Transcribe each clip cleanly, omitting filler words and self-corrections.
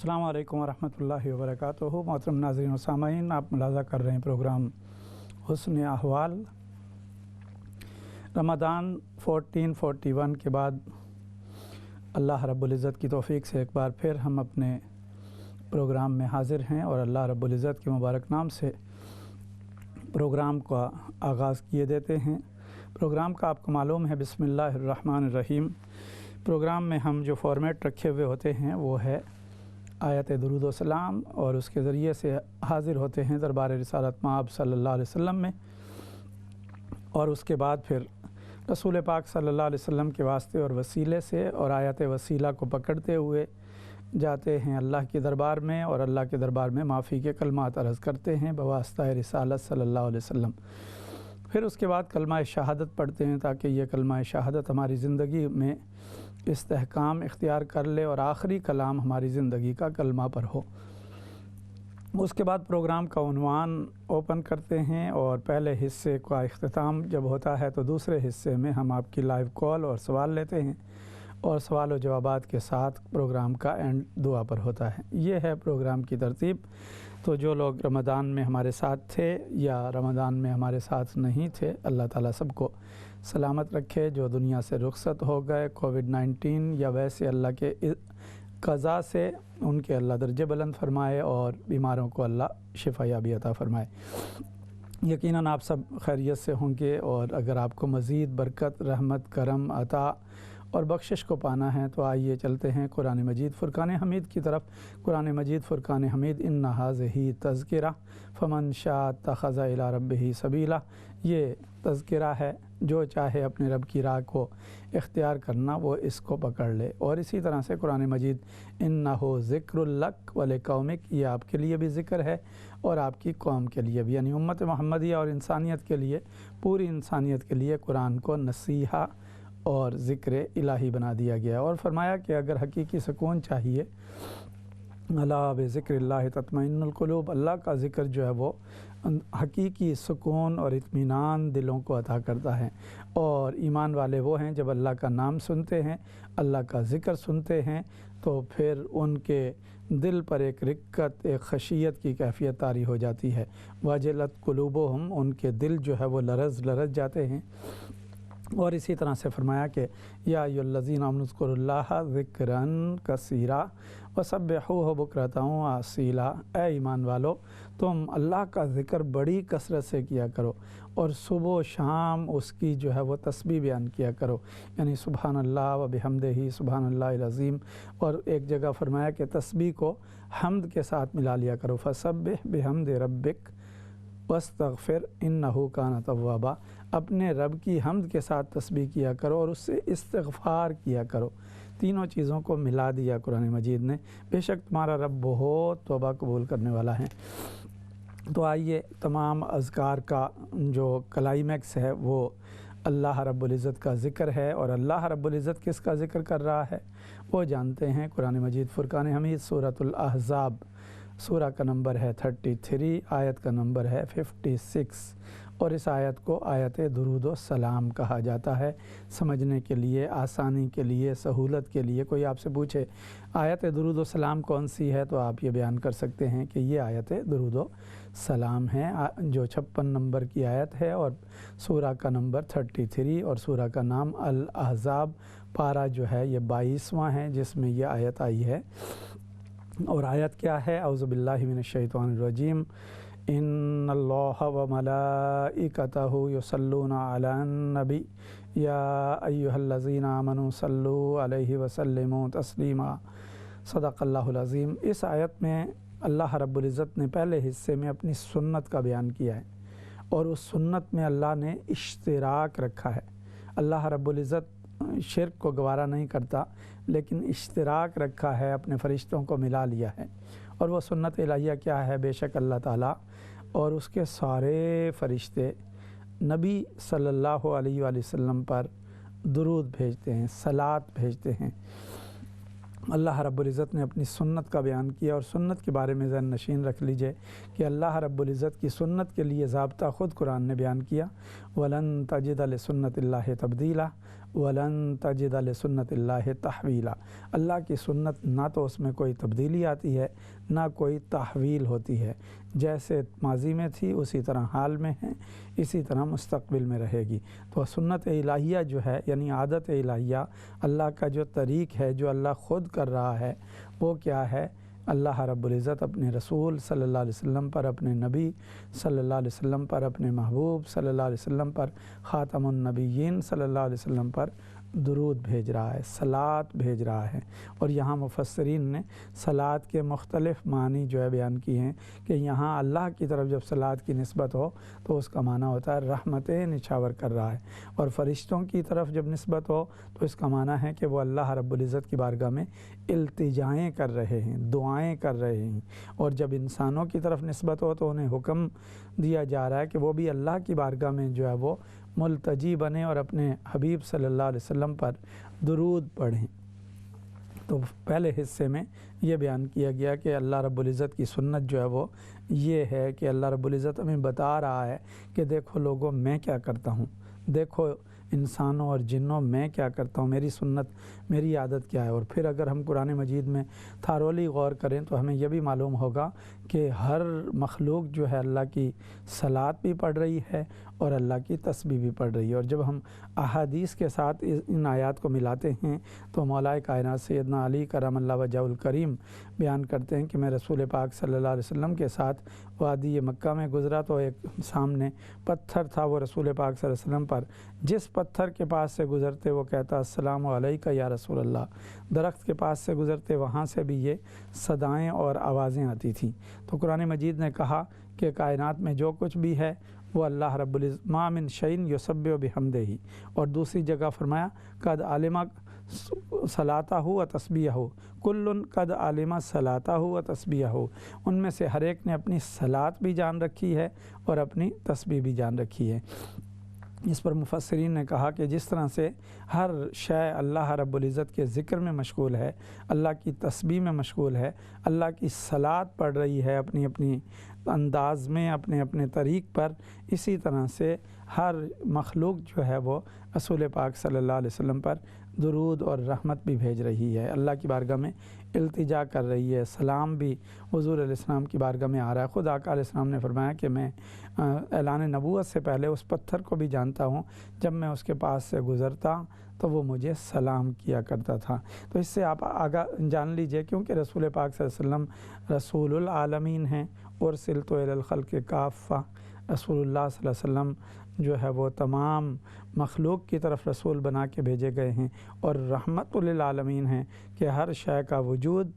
السلام علیکم ورحمۃ اللہ وبرکاتہ۔ محترم ناظرین و سامعین، آپ ملاحظہ کر رہے ہیں پروگرام حسن احوال۔ رمضان 1441 کے بعد اللہ رب العزت کی توفیق سے ایک بار پھر ہم اپنے پروگرام میں حاضر ہیں اور اللہ رب العزت کے مبارک نام سے پروگرام کا آغاز کیے دیتے ہیں۔ پروگرام کا آپ کو معلوم ہے، بسم اللہ الرحمن الرحیم۔ پروگرام میں ہم جو فارمیٹ رکھے ہوئے ہوتے ہیں وہ ہے آیت درود و سلام، اور اس کے ذریعے سے حاضر ہوتے ہیں دربار رسالت مآب صلی اللہ علیہ وسلم میں، اور اس کے بعد پھر رسول پاک صلی اللہ علیہ وسلم کے واسطے اور وسیلے سے اور آیت وسیلہ کو پکڑتے ہوئے جاتے ہیں اللہ کے دربار میں، اور اللہ کے دربار میں معافی کے کلمات عرض کرتے ہیں بواسطہ رسالت صلی اللہ علیہ وسلم۔ پھر اس کے بعد کلمہ شہادت پڑھتے ہیں تاکہ یہ کلمہ شہادت ہماری زندگی میں استحکام اختیار کر لے اور آخری کلام ہماری زندگی کا کلمہ پر ہو۔ اس کے بعد پروگرام کا عنوان اوپن کرتے ہیں، اور پہلے حصے کا اختتام جب ہوتا ہے تو دوسرے حصے میں ہم آپ کی لائیو کال اور سوال لیتے ہیں، اور سوال و جوابات کے ساتھ پروگرام کا اینڈ دعا پر ہوتا ہے۔ یہ ہے پروگرام کی ترتیب۔ تو جو لوگ رمضان میں ہمارے ساتھ تھے یا رمضان میں ہمارے ساتھ نہیں تھے، اللہ تعالیٰ سب کو سلامت رکھے۔ جو دنیا سے رخصت ہو گئے کووڈ-19 یا ویسے اللہ کے قضا سے، ان کے اللہ درجے بلند فرمائے، اور بیماروں کو اللہ شفا یابی عطا فرمائے۔ یقیناً آپ سب خیریت سے ہوں گے، اور اگر آپ کو مزید برکت، رحمت، کرم، عطا اور بخشش کو پانا ہے تو آئیے چلتے ہیں قرآن مجید فرقان حمید کی طرف۔ قرآن مجید فرقان حمید ان ھذہ تذکرہ فمن شاء اتخذ الی ربہ سبیلا، یہ تذکرہ ہے، جو چاہے اپنے رب کی راہ کو اختیار کرنا وہ اس کو پکڑ لے۔ اور اسی طرح سے قرآن مجید انہ ذکر لک ولقومک، یہ آپ کے لیے بھی ذکر ہے اور آپ کی قوم کے لیے بھی، یعنی امت محمدیہ اور انسانیت کے لیے، پوری انسانیت کے لیے قرآن کو نصیحہ اور ذکر الہی بنا دیا گیا، اور فرمایا کہ اگر حقیقی سکون چاہیے، الا بذکر اللہ تطمئن القلوب، اللہ کا ذکر جو ہے وہ حقیقی سکون اور اطمینان دلوں کو عطا کرتا ہے۔ اور ایمان والے وہ ہیں جب اللہ کا نام سنتے ہیں، اللہ کا ذکر سنتے ہیں، تو پھر ان کے دل پر ایک رقت، ایک خشیت کی کیفیت طاری ہو جاتی ہے۔ وجلت قلوبہم، ان کے دل جو ہے وہ لرز جاتے ہیں۔ اور اسی طرح سے فرمایا کہ یا ایھا الذین آمنوا اذکروا اللہ ذکرا کثیرا وسبحوہ بکرۃ واسیلا، اے ایمان والو تم اللہ کا ذکر بڑی کثرت سے کیا کرو، اور صبح و شام اس کی جو ہے وہ تسبیح بیان کیا کرو، یعنی سبحان اللہ و بحمدہ، سبحان اللہ العظیم۔ اور ایک جگہ فرمایا کہ تسبیح کو حمد کے ساتھ ملا لیا کرو، فسبح بحمد ربک واستغفر انہ کان توابا، اپنے رب کی حمد کے ساتھ تسبیح کیا کرو اور اس سے استغفار کیا کرو۔ تینوں چیزوں کو ملا دیا قرآن مجید نے، بے شک تمہارا رب بہت توبہ قبول کرنے والا ہے۔ تو آئیے، تمام اذکار کا جو کلائمیکس ہے وہ اللہ رب العزت کا ذکر ہے، اور اللہ رب العزت کس کا ذکر کر رہا ہے وہ جانتے ہیں۔ قرآن مجید فرقان حمید سورۃ الاحزاب، سورہ کا نمبر ہے 33، آیت کا نمبر ہے 56، اور اس آیت کو آیت درود و سلام کہا جاتا ہے۔ سمجھنے کے لیے، آسانی کے لیے، سہولت کے لیے، کوئی آپ سے پوچھے آیت درود و سلام کون سی ہے تو آپ یہ بیان کر سکتے ہیں کہ یہ آیت درود و سلام ہے، جو 56 نمبر کی آیت ہے، اور سورہ کا نمبر 33، اور سورہ کا نام الاحزاب، پارہ جو ہے یہ 22واں ہے جس میں یہ آیت آئی ہے۔ اور آیت کیا ہے؟ اعوذ باللہ من الشیطان الرجیم، ان اللہ وملائکتہ یصلون علی النبی یا ایھا الذین آمنوا صلوا علیہ وسلموا تسلیما، صدق اللہ العظیم۔ اس آیت میں اللہ رب العزت نے پہلے حصے میں اپنی سنت کا بیان کیا ہے، اور اس سنت میں اللہ نے اشتراک رکھا ہے۔ اللہ رب العزت شرک کو گوارا نہیں کرتا، لیکن اشتراک رکھا ہے، اپنے فرشتوں کو ملا لیا ہے۔ اور وہ سنت الہیہ کیا ہے؟ بے شک اللہ تعالیٰ اور اس کے سارے فرشتے نبی صلی اللہ علیہ وآلہ وسلم پر درود بھیجتے ہیں، صلات بھیجتے ہیں۔ اللہ رب العزت نے اپنی سنت کا بیان کیا، اور سنت کے بارے میں ذہن نشین رکھ لیجئے کہ اللہ رب العزت کی سنت کے لیے ضابطہ خود قرآن نے بیان کیا، وَلَن تَجِدَ لِسُنَّتِ اللَّهِ تَبْدِيلًا، ولن تجد لسنت اللہ تحویلا، اللہ کی سنت نہ تو اس میں کوئی تبدیلی آتی ہے نہ کوئی تحویل ہوتی ہے، جیسے ماضی میں تھی اسی طرح حال میں ہے، اسی طرح مستقبل میں رہے گی۔ تو سنت الہیہ جو ہے یعنی عادت الہیہ، اللہ کا جو طریق ہے جو اللہ خود کر رہا ہے، وہ کیا ہے؟ اللہ رب العزت اپنے رسول صلی اللہ علیہ وسلم پر، اپنے نبی صلی اللہ علیہ وسلم پر، اپنے محبوب صلی اللہ علیہ وسلم پر، خاتم النبیین صلی اللہ علیہ وسلم پر درود بھیج رہا ہے، صلات بھیج رہا ہے۔ اور یہاں مفسرین نے صلات کے مختلف معنی جو ہے بیان کی ہیں کہ یہاں اللہ کی طرف جب صلات کی نسبت ہو تو اس کا معنی ہوتا ہے رحمتیں نچھاور کر رہا ہے، اور فرشتوں کی طرف جب نسبت ہو تو اس کا معنی ہے کہ وہ اللہ رب العزت کی بارگاہ میں التجائیں کر رہے ہیں، دعائیں کر رہے ہیں۔ اور جب انسانوں کی طرف نسبت ہو تو انہیں حکم دیا جا رہا ہے کہ وہ بھی اللہ کی بارگاہ میں جو ہے وہ ملتجی بنے اور اپنے حبیب صلی اللہ علیہ وسلم پر درود پڑھیں۔ تو پہلے حصے میں یہ بیان کیا گیا کہ اللہ رب العزت کی سنت جو ہے وہ یہ ہے کہ اللہ رب العزت ہمیں بتا رہا ہے کہ دیکھو لوگوں میں کیا کرتا ہوں، دیکھو انسانوں اور جنوں میں کیا کرتا ہوں، میری سنت میری عادت کیا ہے۔ اور پھر اگر ہم قرآن مجید میں تھارولی غور کریں تو ہمیں یہ بھی معلوم ہوگا کہ ہر مخلوق جو ہے اللہ کی صلات بھی پڑھ رہی ہے اور اللہ کی تسبیح بھی پڑھ رہی ہے۔ اور جب ہم احادیث کے ساتھ ان آیات کو ملاتے ہیں تو مولا کائنات سیدنا علی کرم اللہ وجہہ الکریم بیان کرتے ہیں کہ میں رسول پاک صلی اللہ علیہ وسلم کے ساتھ وادی مکہ میں گزرا تو ایک سامنے پتھر تھا، وہ رسول پاک صلی اللہ علیہ وسلم پر جس پتھر کے پاس سے گزرتے وہ کہتا السلام علیکہ یا رسول اللہ، درخت کے پاس سے گزرتے وہاں سے بھی یہ صدائیں اور آوازیں آتی تھیں۔ تو قرآن مجید نے کہا کہ کائنات میں جو کچھ بھی ہے وہ اللہ رب العزت ما من شیء یسبح بحمدہ، اور دوسری جگہ فرمایا قد علم صلاتہ و تسبیحہ، کل قد علم صلاتہ و تسبیحہ، ان میں سے ہر ایک نے اپنی صلات بھی جان رکھی ہے اور اپنی تسبیح بھی جان رکھی ہے۔ اس پر مفسرین نے کہا کہ جس طرح سے ہر شے اللہ رب العزت کے ذکر میں مشغول ہے، اللہ کی تسبیح میں مشغول ہے، اللہ کی صلات پڑھ رہی ہے اپنی اپنی انداز میں، اپنے اپنے طریق پر، اسی طرح سے ہر مخلوق جو ہے وہ رسول پاک صلی اللہ علیہ وسلم پر درود اور رحمت بھی بھیج رہی ہے، اللہ کی بارگاہ میں التجا کر رہی ہے، سلام بھی حضور علیہ السلام کی بارگاہ میں آ رہا ہے۔ خود آقا علیہ السلام نے فرمایا کہ میں اعلان نبوت سے پہلے اس پتھر کو بھی جانتا ہوں، جب میں اس کے پاس سے گزرتا تو وہ مجھے سلام کیا کرتا تھا۔ تو اس سے آپ آگاہ جان لیجئے، کیونکہ رسول پاک صلی اللہ علیہ وسلم رسول العالمین ہیں، ارسلت الی الخلق کافہ، رسول اللہ صلی اللہ علیہ وسلم جو ہے وہ تمام مخلوق کی طرف رسول بنا کے بھیجے گئے ہیں، اور رحمت للعالمین ہیں کہ ہر شے کا وجود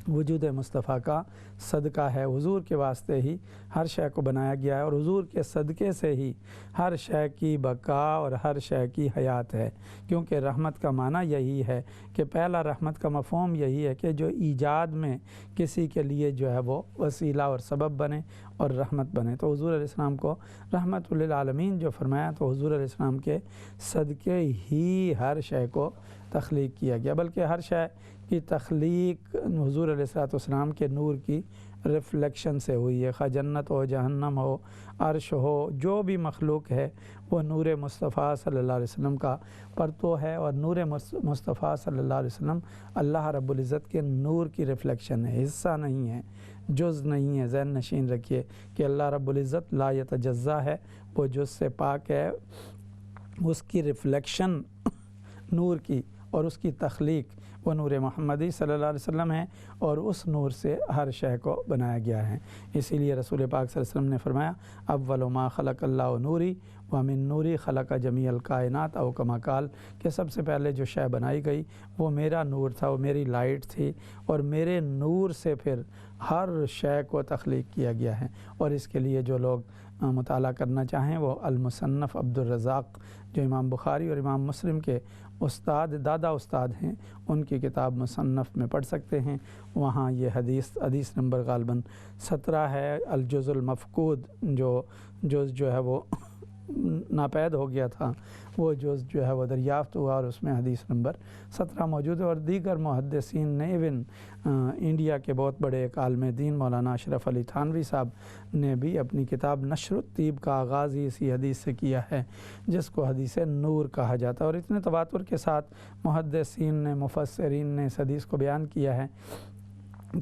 مصطفیٰ کا صدقہ ہے، حضور کے واسطے ہی ہر شے کو بنایا گیا ہے، اور حضور کے صدقے سے ہی ہر شے کی بقا اور ہر شے کی حیات ہے۔ کیونکہ رحمت کا معنی یہی ہے کہ پہلا رحمت کا مفہوم یہی ہے کہ جو ایجاد میں کسی کے لیے جو ہے وہ وسیلہ اور سبب بنے اور رحمت بنے۔ تو حضور علیہ السلام کو رحمت للعالمین جو فرمایا، تو حضور علیہ السلام کے صدقے ہی ہر شے کو تخلیق کیا گیا، بلکہ ہر شے کی تخلیق حضور علیہ السلام کے نور کی ریفلیکشن سے ہوئی ہے، خواہ جنت ہو، جہنم ہو، عرش ہو، جو بھی مخلوق ہے وہ نور مصطفیٰ صلی اللہ علیہ وسلم کا پرتو ہے، اور نور مصطفیٰ صلی اللہ علیہ وسلم اللہ رب العزت کے نور کی ریفلیکشن ہے، حصہ نہیں ہے، جز نہیں ہے۔ ذہن نشین رکھیے کہ اللہ رب العزت لا یتجزا ہے، وہ جز سے پاک ہے، اس کی ریفلیکشن نور کی اور اس کی تخلیق وہ نور محمدی صلی اللہ علیہ وسلم ہے، اور اس نور سے ہر شے کو بنایا گیا ہے۔ اسی لیے رسول پاک صلی اللہ علیہ وسلم نے فرمایا اول ما خلق اللہ نوری ومن نوری خلق جمیع الکائنات، او کما قال، کہ سب سے پہلے جو شے بنائی گئی وہ میرا نور تھا، وہ میری لائٹ تھی، اور میرے نور سے پھر ہر شے کو تخلیق کیا گیا ہے۔ اور اس کے لیے جو لوگ مطالعہ کرنا چاہیں وہ المصنف عبد الرزاق جو امام بخاری اور امام مسلم کے دادا استاد ہیں، ان کی کتاب مصنف میں پڑھ سکتے ہیں۔ وہاں یہ حدیث نمبر غالباً 17 ہے، الجز المفقود جو ہے وہ ناپید ہو گیا تھا وہ جز جو ہے وہ دریافت ہوا، اور اس میں حدیث نمبر 17 موجود ہے۔ اور دیگر محدثین نے ایون انڈیا کے بہت بڑے ایک عالم دین مولانا اشرف علی تھانوی صاحب نے بھی اپنی کتاب نشر الطیب کا آغاز ہی اسی حدیث سے کیا ہے، جس کو حدیث نور کہا جاتا ہے۔ اور اتنے تواتر کے ساتھ محدثین نے، مفسرین نے اس حدیث کو بیان کیا ہے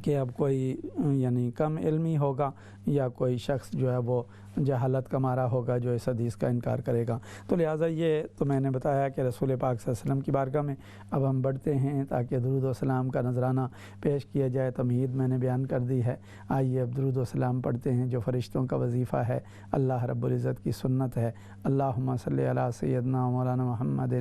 کہ اب کوئی یعنی کم علمی ہوگا یا کوئی شخص جو ہے وہ جہالت کا مارا ہوگا جو اس حدیث کا انکار کرے گا۔ تو لہٰذا یہ تو میں نے بتایا کہ رسول پاک صلی اللہ علیہ وسلم کی بارگاہ میں اب ہم بڑھتے ہیں تاکہ درود و سلام کا نذرانہ پیش کیا جائے۔ تمہید میں نے بیان کر دی ہے، آئیے اب درود و سلام پڑھتے ہیں جو فرشتوں کا وظیفہ ہے، اللہ رب العزت کی سنت ہے۔ اللہم صلی علی سیدنا مولانا محمد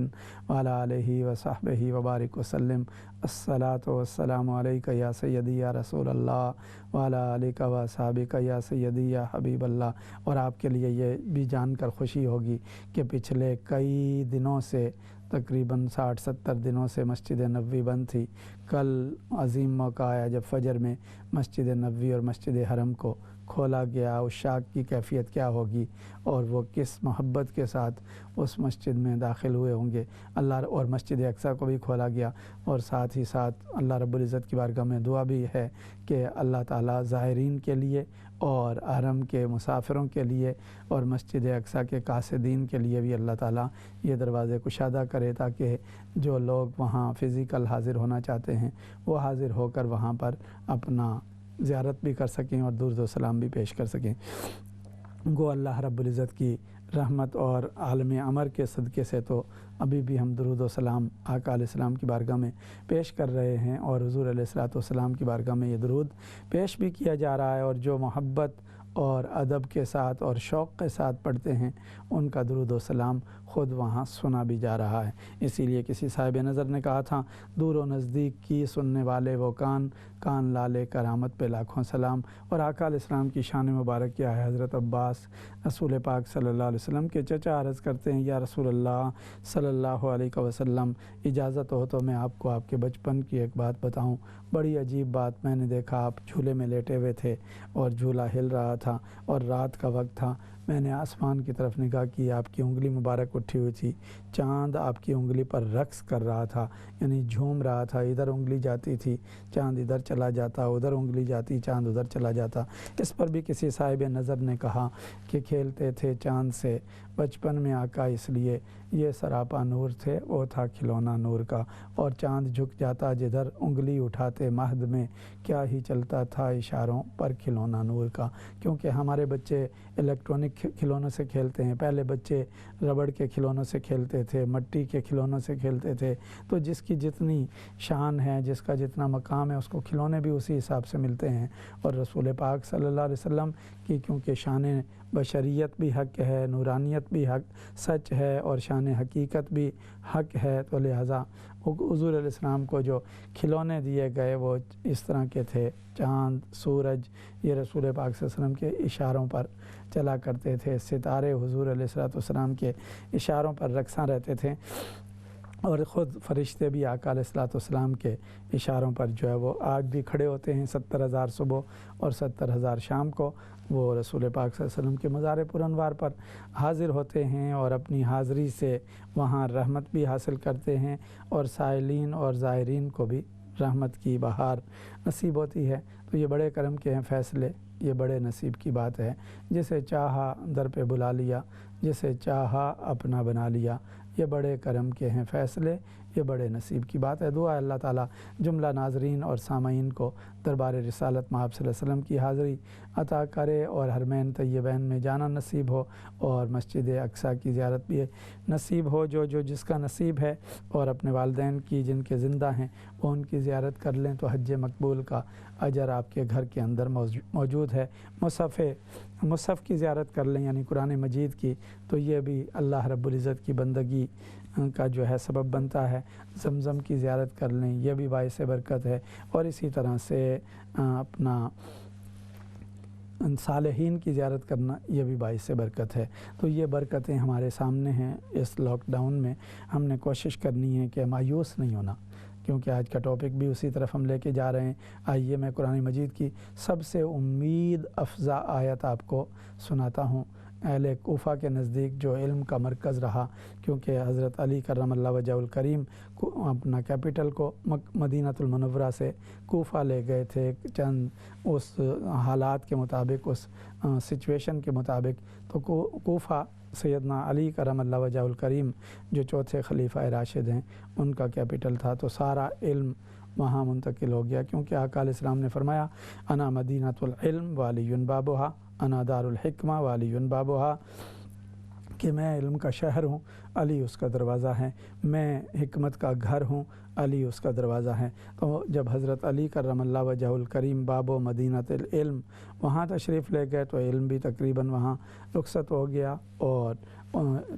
وعلی آلہ وصحبہ وبارک وسلم۔ الصلاۃ والسلام علیک یا سیدی یا رسول اللہ وعلی آلک وصحبک یا سیدی یا حبیب اللہ۔ اور آپ کے لیے یہ بھی جان کر خوشی ہوگی کہ پچھلے کئی دنوں سے، تقریباً 60-70 دنوں سے مسجد نبوی بند تھی۔ کل عظیم موقع آیا جب فجر میں مسجد نبوی اور مسجد حرم کو کھولا گیا۔ اس شاک کی کیفیت کیا ہوگی اور وہ کس محبت کے ساتھ اس مسجد میں داخل ہوئے ہوں گے اللہ، اور مسجد اقصیٰ کو بھی کھولا گیا۔ اور ساتھ ہی ساتھ اللہ رب العزت کی بارگاہ میں دعا بھی ہے کہ اللہ تعالیٰ زائرین کے لیے اور حرم کے مسافروں کے لیے اور مسجد اقصیٰ کے قاصدین کے لیے بھی اللہ تعالیٰ یہ دروازے کشادہ کرے، تاکہ جو لوگ وہاں فزیکل حاضر ہونا چاہتے ہیں وہ حاضر ہو کر وہاں پر اپنا زیارت بھی کر سکیں اور درود و سلام بھی پیش کر سکیں۔ گو اللہ رب العزت کی رحمت اور عالم امر کے صدقے سے تو ابھی بھی ہم درود و سلام آقا علیہ السلام کی بارگاہ میں پیش کر رہے ہیں، اور حضور علیہ الصلوۃ والسلام کی بارگاہ میں یہ درود پیش بھی کیا جا رہا ہے، اور جو محبت اور ادب کے ساتھ اور شوق کے ساتھ پڑھتے ہیں ان کا درود و سلام خود وہاں سنا بھی جا رہا ہے۔ اسی لیے کسی صاحب نظر نے کہا تھا، دور و نزدیک کی سننے والے وہ کان لالے کرامت پہ لاکھوں سلام۔ اور آقا علیہ السلام کی شان مبارک کیا ہے، حضرت عباس رسول پاک صلی اللہ علیہ وسلم کے چچا عرض کرتے ہیں، یا رسول اللہ صلی اللہ علیہ وسلم، اجازت ہو تو میں آپ کو آپ کے بچپن کی ایک بات بتاؤں۔ بڑی عجیب بات، میں نے دیکھا آپ جھولے میں لیٹے ہوئے تھے اور جھولا ہل رہا تھا اور رات کا وقت تھا۔ میں نے آسمان کی طرف نگاہ کی، آپ کی انگلی مبارک اٹھی ہوئی تھی، چاند آپ کی انگلی پر رقص کر رہا تھا، یعنی جھوم رہا تھا۔ ادھر انگلی جاتی تھی چاند ادھر چلا جاتا، ادھر انگلی جاتی چاند ادھر چلا جاتا۔ اس پر بھی کسی صاحب نظر نے کہا کہ کھیلتے تھے چاند سے بچپن میں آقا، اس لیے یہ سراپا نور تھے، وہ تھا کھلونا نور کا۔ اور چاند جھک جاتا جدھر انگلی اٹھاتے مہد میں، کیا ہی چلتا تھا اشاروں پر کھلونا نور کا۔ کیونکہ ہمارے بچے الیکٹرانک کھلونوں سے کھیلتے ہیں، پہلے بچے ربڑ کے کھلونوں سے کھیلتے تھے، مٹی کے کھلونوں سے کھیلتے تھے۔ تو جس کی جتنی شان ہے، جس کا جتنا مقام ہے، اس کو کھلونے بھی اسی حساب سے ملتے ہیں۔ اور رسول پاک صلی اللہ علیہ وسلم کی کیونکہ شان بشریت بھی حق ہے، نورانیت بھی حق سچ ہے، اور شان حقیقت بھی حق ہے، تو لہٰذا حضور علیہ السلام کو جو کھلونے دیے گئے وہ اس طرح کے تھے۔ چاند، سورج، یہ رسول پاک صلی اللہ علیہ وسلم کے اشاروں پر چلا کرتے تھے، ستارے حضور علیہ الصلوۃ والسلام کے اشاروں پر رقصاں رہتے تھے، اور خود فرشتے بھی آقا علیہ الصلوۃ والسلام کے اشاروں پر جو ہے وہ آج بھی کھڑے ہوتے ہیں۔ 70,000 صبح اور 70,000 شام کو وہ رسول پاک صلی اللہ علیہ وسلم کے مزار پر انوار پر حاضر ہوتے ہیں، اور اپنی حاضری سے وہاں رحمت بھی حاصل کرتے ہیں، اور سائلین اور زائرین کو بھی رحمت کی بہار نصیب ہوتی ہے۔ تو یہ بڑے کرم کے ہیں فیصلے، یہ بڑے نصیب کی بات ہے۔ جسے چاہا در پہ بلا لیا، جسے چاہا اپنا بنا لیا، یہ بڑے کرم کے ہیں فیصلے، یہ بڑے نصیب کی بات ہے۔ دعا اللہ تعالیٰ جملہ ناظرین اور سامعین کو دربار رسالت مآب صلی اللہ علیہ وسلم کی حاضری عطا کرے، اور حرمین طیبین میں جانا نصیب ہو، اور مسجد اقصیٰ کی زیارت بھی نصیب ہو۔ جو جس کا نصیب ہے، اور اپنے والدین کی جن کے زندہ ہیں وہ ان کی زیارت کر لیں تو حج مقبول کا اجر آپ کے گھر کے اندر موجود ہے۔ مصحف کی زیارت کر لیں، یعنی قرآن مجید کی، تو یہ بھی اللہ رب العزت کی بندگی کا جو ہے سبب بنتا ہے۔ زمزم کی زیارت کر لیں، یہ بھی باعث برکت ہے، اور اسی طرح سے اپنا صالحین کی زیارت کرنا، یہ بھی باعث برکت ہے۔ تو یہ برکتیں ہمارے سامنے ہیں۔ اس لاک ڈاؤن میں ہم نے کوشش کرنی ہے کہ مایوس نہیں ہونا، کیونکہ آج کا ٹاپک بھی اسی طرف ہم لے کے جا رہے ہیں۔ آئیے میں قرآن مجید کی سب سے امید افزا آیت آپ کو سناتا ہوں۔ اہل کوفہ کے نزدیک جو علم کا مرکز رہا، کیونکہ حضرت علی کرم اللہ وجہ الکریم کو اپنا کیپٹل کو مدینۃ المنورہ سے کوفہ لے گئے تھے چند اس حالات کے مطابق، اس سچویشن کے مطابق، تو کوفہ سیدنا علی کرم اللہ وجہ الکریم جو چوتھے خلیفہ راشد ہیں ان کا کیپٹل تھا، تو سارا علم وہاں منتقل ہو گیا، کیونکہ آقا علیہ السلام نے فرمایا انا مدینۃ العلم وعلی بابھا انا دار الحکمہ وعلی بابھا، کہ میں علم کا شہر ہوں، علی اس کا دروازہ ہے، میں حکمت کا گھر ہوں، علی اس کا دروازہ ہے۔ تو جب حضرت علی کرم اللہ وجہ الکریم باب و مدینۃ العلم وہاں تشریف لے گئے تو علم بھی تقریباً وہاں رخصت ہو گیا، اور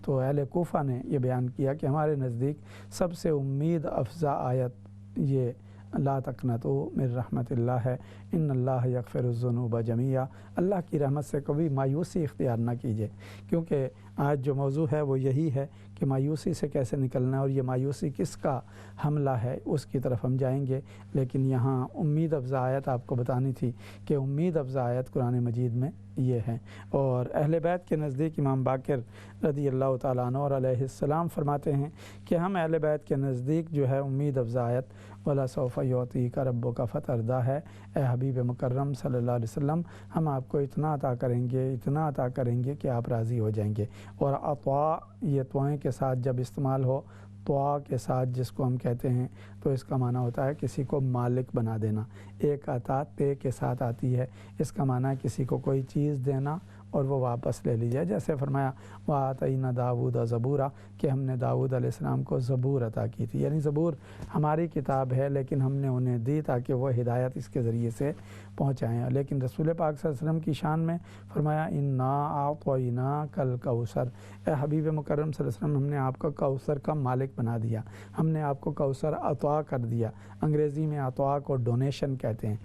تو اہل کوفہ نے یہ بیان کیا کہ ہمارے نزدیک سب سے امید افزا آیت یہ لا تقنطوا من رحمت اللہ ہے، ان اللہ یغفر الذنوب جمیعا، اللہ کی رحمت سے کبھی مایوسی اختیار نہ کیجیے، کیونکہ آج جو موضوع ہے وہ یہی ہے کہ مایوسی سے کیسے نکلنا ہے، اور یہ مایوسی کس کا حملہ ہے اس کی طرف ہم جائیں گے، لیکن یہاں امید افزا آیت آپ کو بتانی تھی کہ امید افزا آیت قرآن مجید میں یہ ہے۔ اور اہل بیت کے نزدیک امام باقر رضی اللہ تعالیٰ عنہ اور علیہ السلام فرماتے ہیں کہ ہم اہل بیت کے نزدیک جو ہے امید افزا آیت وَلَسَوْفَ يُعْطِيكَ رَبُّكَ فَتَرْضَىٰ ہے، اے حبیب مکرم صلی اللہ علیہ وسلم ہم آپ کو اتنا عطا کریں گے، اتنا عطا کریں گے کہ آپ راضی ہو جائیں گے۔ اور عطا یہ توئیں کے ساتھ جب استعمال ہو، طوا کے ساتھ جس کو ہم کہتے ہیں، تو اس کا معنی ہوتا ہے کسی کو مالک بنا دینا۔ ایک عطا تے کے ساتھ آتی ہے، اس کا معنی ہے کسی کو کوئی چیز دینا اور وہ واپس لے لی جائے، جیسے فرمایا وَآتَيْنَا دَاوُودَ زَبُورًا کہ ہم نے داؤد علیہ السلام کو زبور عطا کی تھی، یعنی زبور ہماری کتاب ہے لیکن ہم نے انہیں دی تاکہ وہ ہدایت اس کے ذریعے سے پہنچائیں۔ لیکن رسول پاک صلی اللہ علیہ وسلم کی شان میں فرمایا اِنَّا أَعْطَيْنَاكَ الْكَوْثَرَ، اے حبیب مکرم صلی اللہ علیہ وسلم ہم نے آپ کو کوثر کا مالک بنا دیا، ہم نے آپ کو کوثر عطا کر دیا۔ انگریزی میں عطا کو ڈونیشن کہتے ہیں،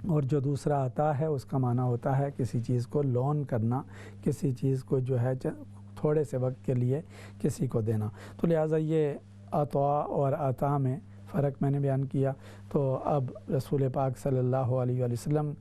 اور جو دوسرا عطا ہے اس کا معنی ہوتا ہے کسی چیز کو لون کرنا، کسی چیز کو جو ہے تھوڑے سے وقت کے لیے کسی کو دینا۔ تو لہٰذا یہ عطا اور عطا میں فرق میں نے بیان کیا۔ تو اب رسول پاک صلی اللہ علیہ وسلم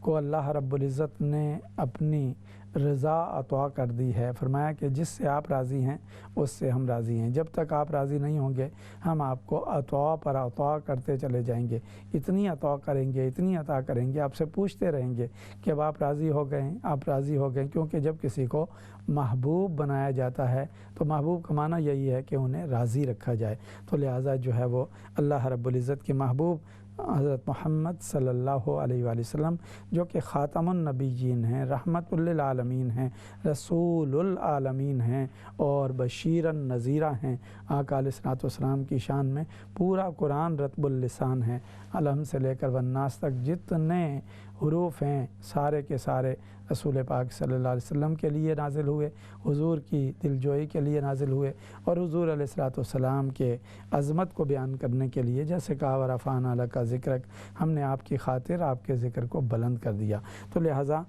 کو اللہ رب العزت نے اپنی رضا عطا کر دی ہے، فرمایا کہ جس سے آپ راضی ہیں اس سے ہم راضی ہیں، جب تک آپ راضی نہیں ہوں گے ہم آپ کو عطا پر عطا کرتے چلے جائیں گے، اتنی عطا کریں گے، اتنی عطا کریں گے، آپ سے پوچھتے رہیں گے کہ اب آپ راضی ہو گئے ہیں، آپ راضی ہو گئے، کیونکہ جب کسی کو محبوب بنایا جاتا ہے تو محبوب کا معنی یہی ہے کہ انہیں راضی رکھا جائے، تو لہٰذا جو ہے وہ اللہ رب العزت کے محبوب حضرت محمد صلی اللہ علیہ وآلہ وسلم جو کہ خاتم النبیین ہیں، رحمت للعالمین ہیں، رسول العالمین ہیں اور بشیرا نذیرا ہیں، آقا علیہ الصلوۃ والسلام کی شان میں پورا قرآن رتب اللسان ہے، الحم سے لے کر والناس تک جتنے حروف ہیں سارے کے سارے رسول پاک صلی اللہ علیہ وسلم کے لیے نازل ہوئے، حضور کی دلجوئی کے لیے نازل ہوئے، اور حضور علیہ الصلوۃ والسلام کے عظمت کو بیان کرنے کے لیے، جیسے کہا ورفعنا لک ذکرک، ہم نے آپ کی خاطر آپ کے ذکر کو بلند کر دیا۔ تو لہٰذا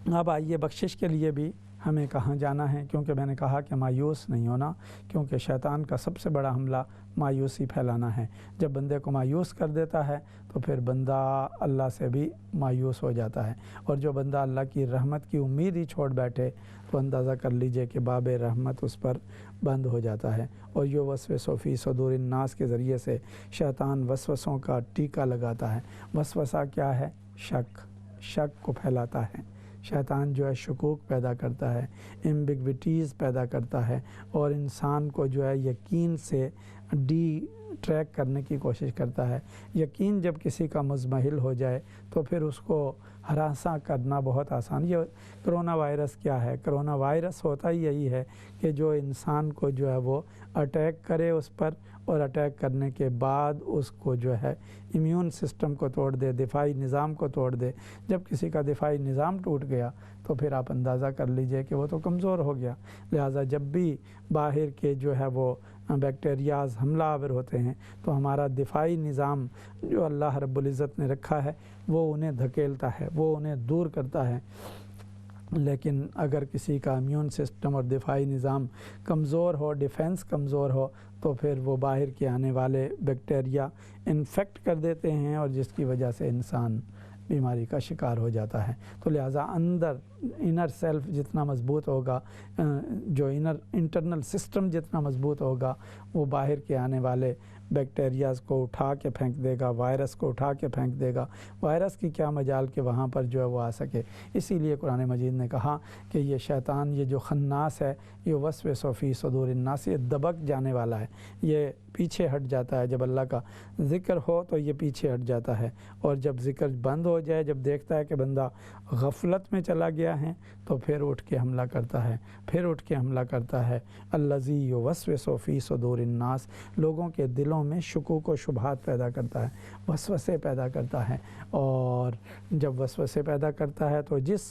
اب آئیے بخشش کے لیے بھی ہمیں کہاں جانا ہے، کیونکہ میں نے کہا کہ مایوس نہیں ہونا، کیونکہ شیطان کا سب سے بڑا حملہ مایوسی پھیلانا ہے۔ جب بندے کو مایوس کر دیتا ہے تو پھر بندہ اللہ سے بھی مایوس ہو جاتا ہے، اور جو بندہ اللہ کی رحمت کی امید ہی چھوڑ بیٹھے تو اندازہ کر لیجئے کہ باب رحمت اس پر بند ہو جاتا ہے، اور یہ وسوسہ فی صدور الناس کے ذریعے سے شیطان وسوسوں کا ٹیکہ لگاتا ہے۔ وسوسہ کیا ہے؟ شک کو پھیلاتا ہے، شیطان جو ہے شکوک پیدا کرتا ہے، ایمبیگوٹیز پیدا کرتا ہے، اور انسان کو جو ہے یقین سے ڈی ٹریک کرنے کی کوشش کرتا ہے۔ یقین جب کسی کا مزمحل ہو جائے تو پھر اس کو ہراساں کرنا بہت آسان۔ یہ کرونا وائرس کیا ہے؟ کرونا وائرس ہوتا ہی یہی ہے کہ جو انسان کو جو ہے وہ اٹیک کرے اس پر، اور اٹیک کرنے کے بعد اس کو جو ہے امیون سسٹم کو توڑ دے، دفاعی نظام کو توڑ دے۔ جب کسی کا دفاعی نظام ٹوٹ گیا تو پھر آپ اندازہ کر لیجئے کہ وہ تو کمزور ہو گیا۔ لہٰذا جب بھی باہر کے جو ہے وہ بیکٹیریاز حملہ آور ہوتے ہیں تو ہمارا دفاعی نظام جو اللہ رب العزت نے رکھا ہے وہ انہیں دھکیلتا ہے، وہ انہیں دور کرتا ہے۔ لیکن اگر کسی کا امیون سسٹم اور دفاعی نظام کمزور ہو، ڈیفنس کمزور ہو، تو پھر وہ باہر کے آنے والے بیکٹیریا انفیکٹ کر دیتے ہیں، اور جس کی وجہ سے انسان بیماری کا شکار ہو جاتا ہے۔ تو لہٰذا اندر انر سیلف جتنا مضبوط ہوگا، جو انٹرنل سسٹم جتنا مضبوط ہوگا، وہ باہر کے آنے والے بیکٹیریاز کو اٹھا کے پھینک دے گا، وائرس کو اٹھا کے پھینک دے گا۔ وائرس کی کیا مجال کہ وہاں پر جو ہے وہ آ سکے۔ اسی لیے قرآن مجید نے کہا کہ یہ شیطان، یہ جو خناس ہے، یہ وسوس فی صدور الناس، یہ دبک جانے والا ہے، یہ پیچھے ہٹ جاتا ہے۔ جب اللہ کا ذکر ہو تو یہ پیچھے ہٹ جاتا ہے، اور جب ذکر بند ہو جائے، جب دیکھتا ہے کہ بندہ غفلت میں چلا گیا ہے، تو پھر اٹھ کے حملہ کرتا ہے، الذی یوسوس فی صدور الناس، لوگوں کے دلوں میں شکوک و شبہات پیدا کرتا ہے، وسوسے پیدا کرتا ہے۔ اور جب وسوسے پیدا کرتا ہے تو جس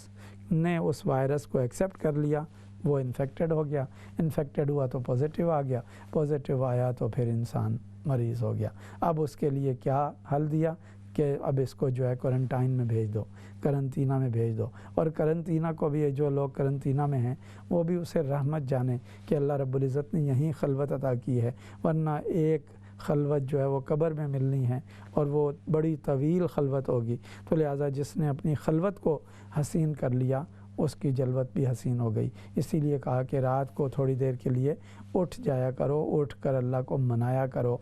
نے اس وائرس کو ایکسیپٹ کر لیا وہ انفیکٹڈ ہو گیا، انفیکٹڈ ہوا تو پازیٹیو آ گیا، پازیٹیو آیا تو پھر انسان مریض ہو گیا۔ اب اس کے لیے کیا حل دیا کہ اب اس کو جو ہے کوارنٹائن میں بھیج دو، قرنطینہ میں بھیج دو۔ اور قرنطینہ کو بھی جو لوگ قرنطینہ میں ہیں وہ بھی اسے رحمت جانیں کہ اللہ رب العزت نے یہیں خلوت عطا کی ہے، ورنہ ایک خلوت جو ہے وہ قبر میں ملنی ہے، اور وہ بڑی طویل خلوت ہوگی۔ تو لہٰذا جس نے اپنی خلوت کو حسین کر لیا، اس کی جلوت بھی حسین ہو گئی۔ اسی لیے کہا کہ رات کو تھوڑی دیر کے لیے اٹھ جایا کرو، اٹھ کر اللہ کو منایا کرو،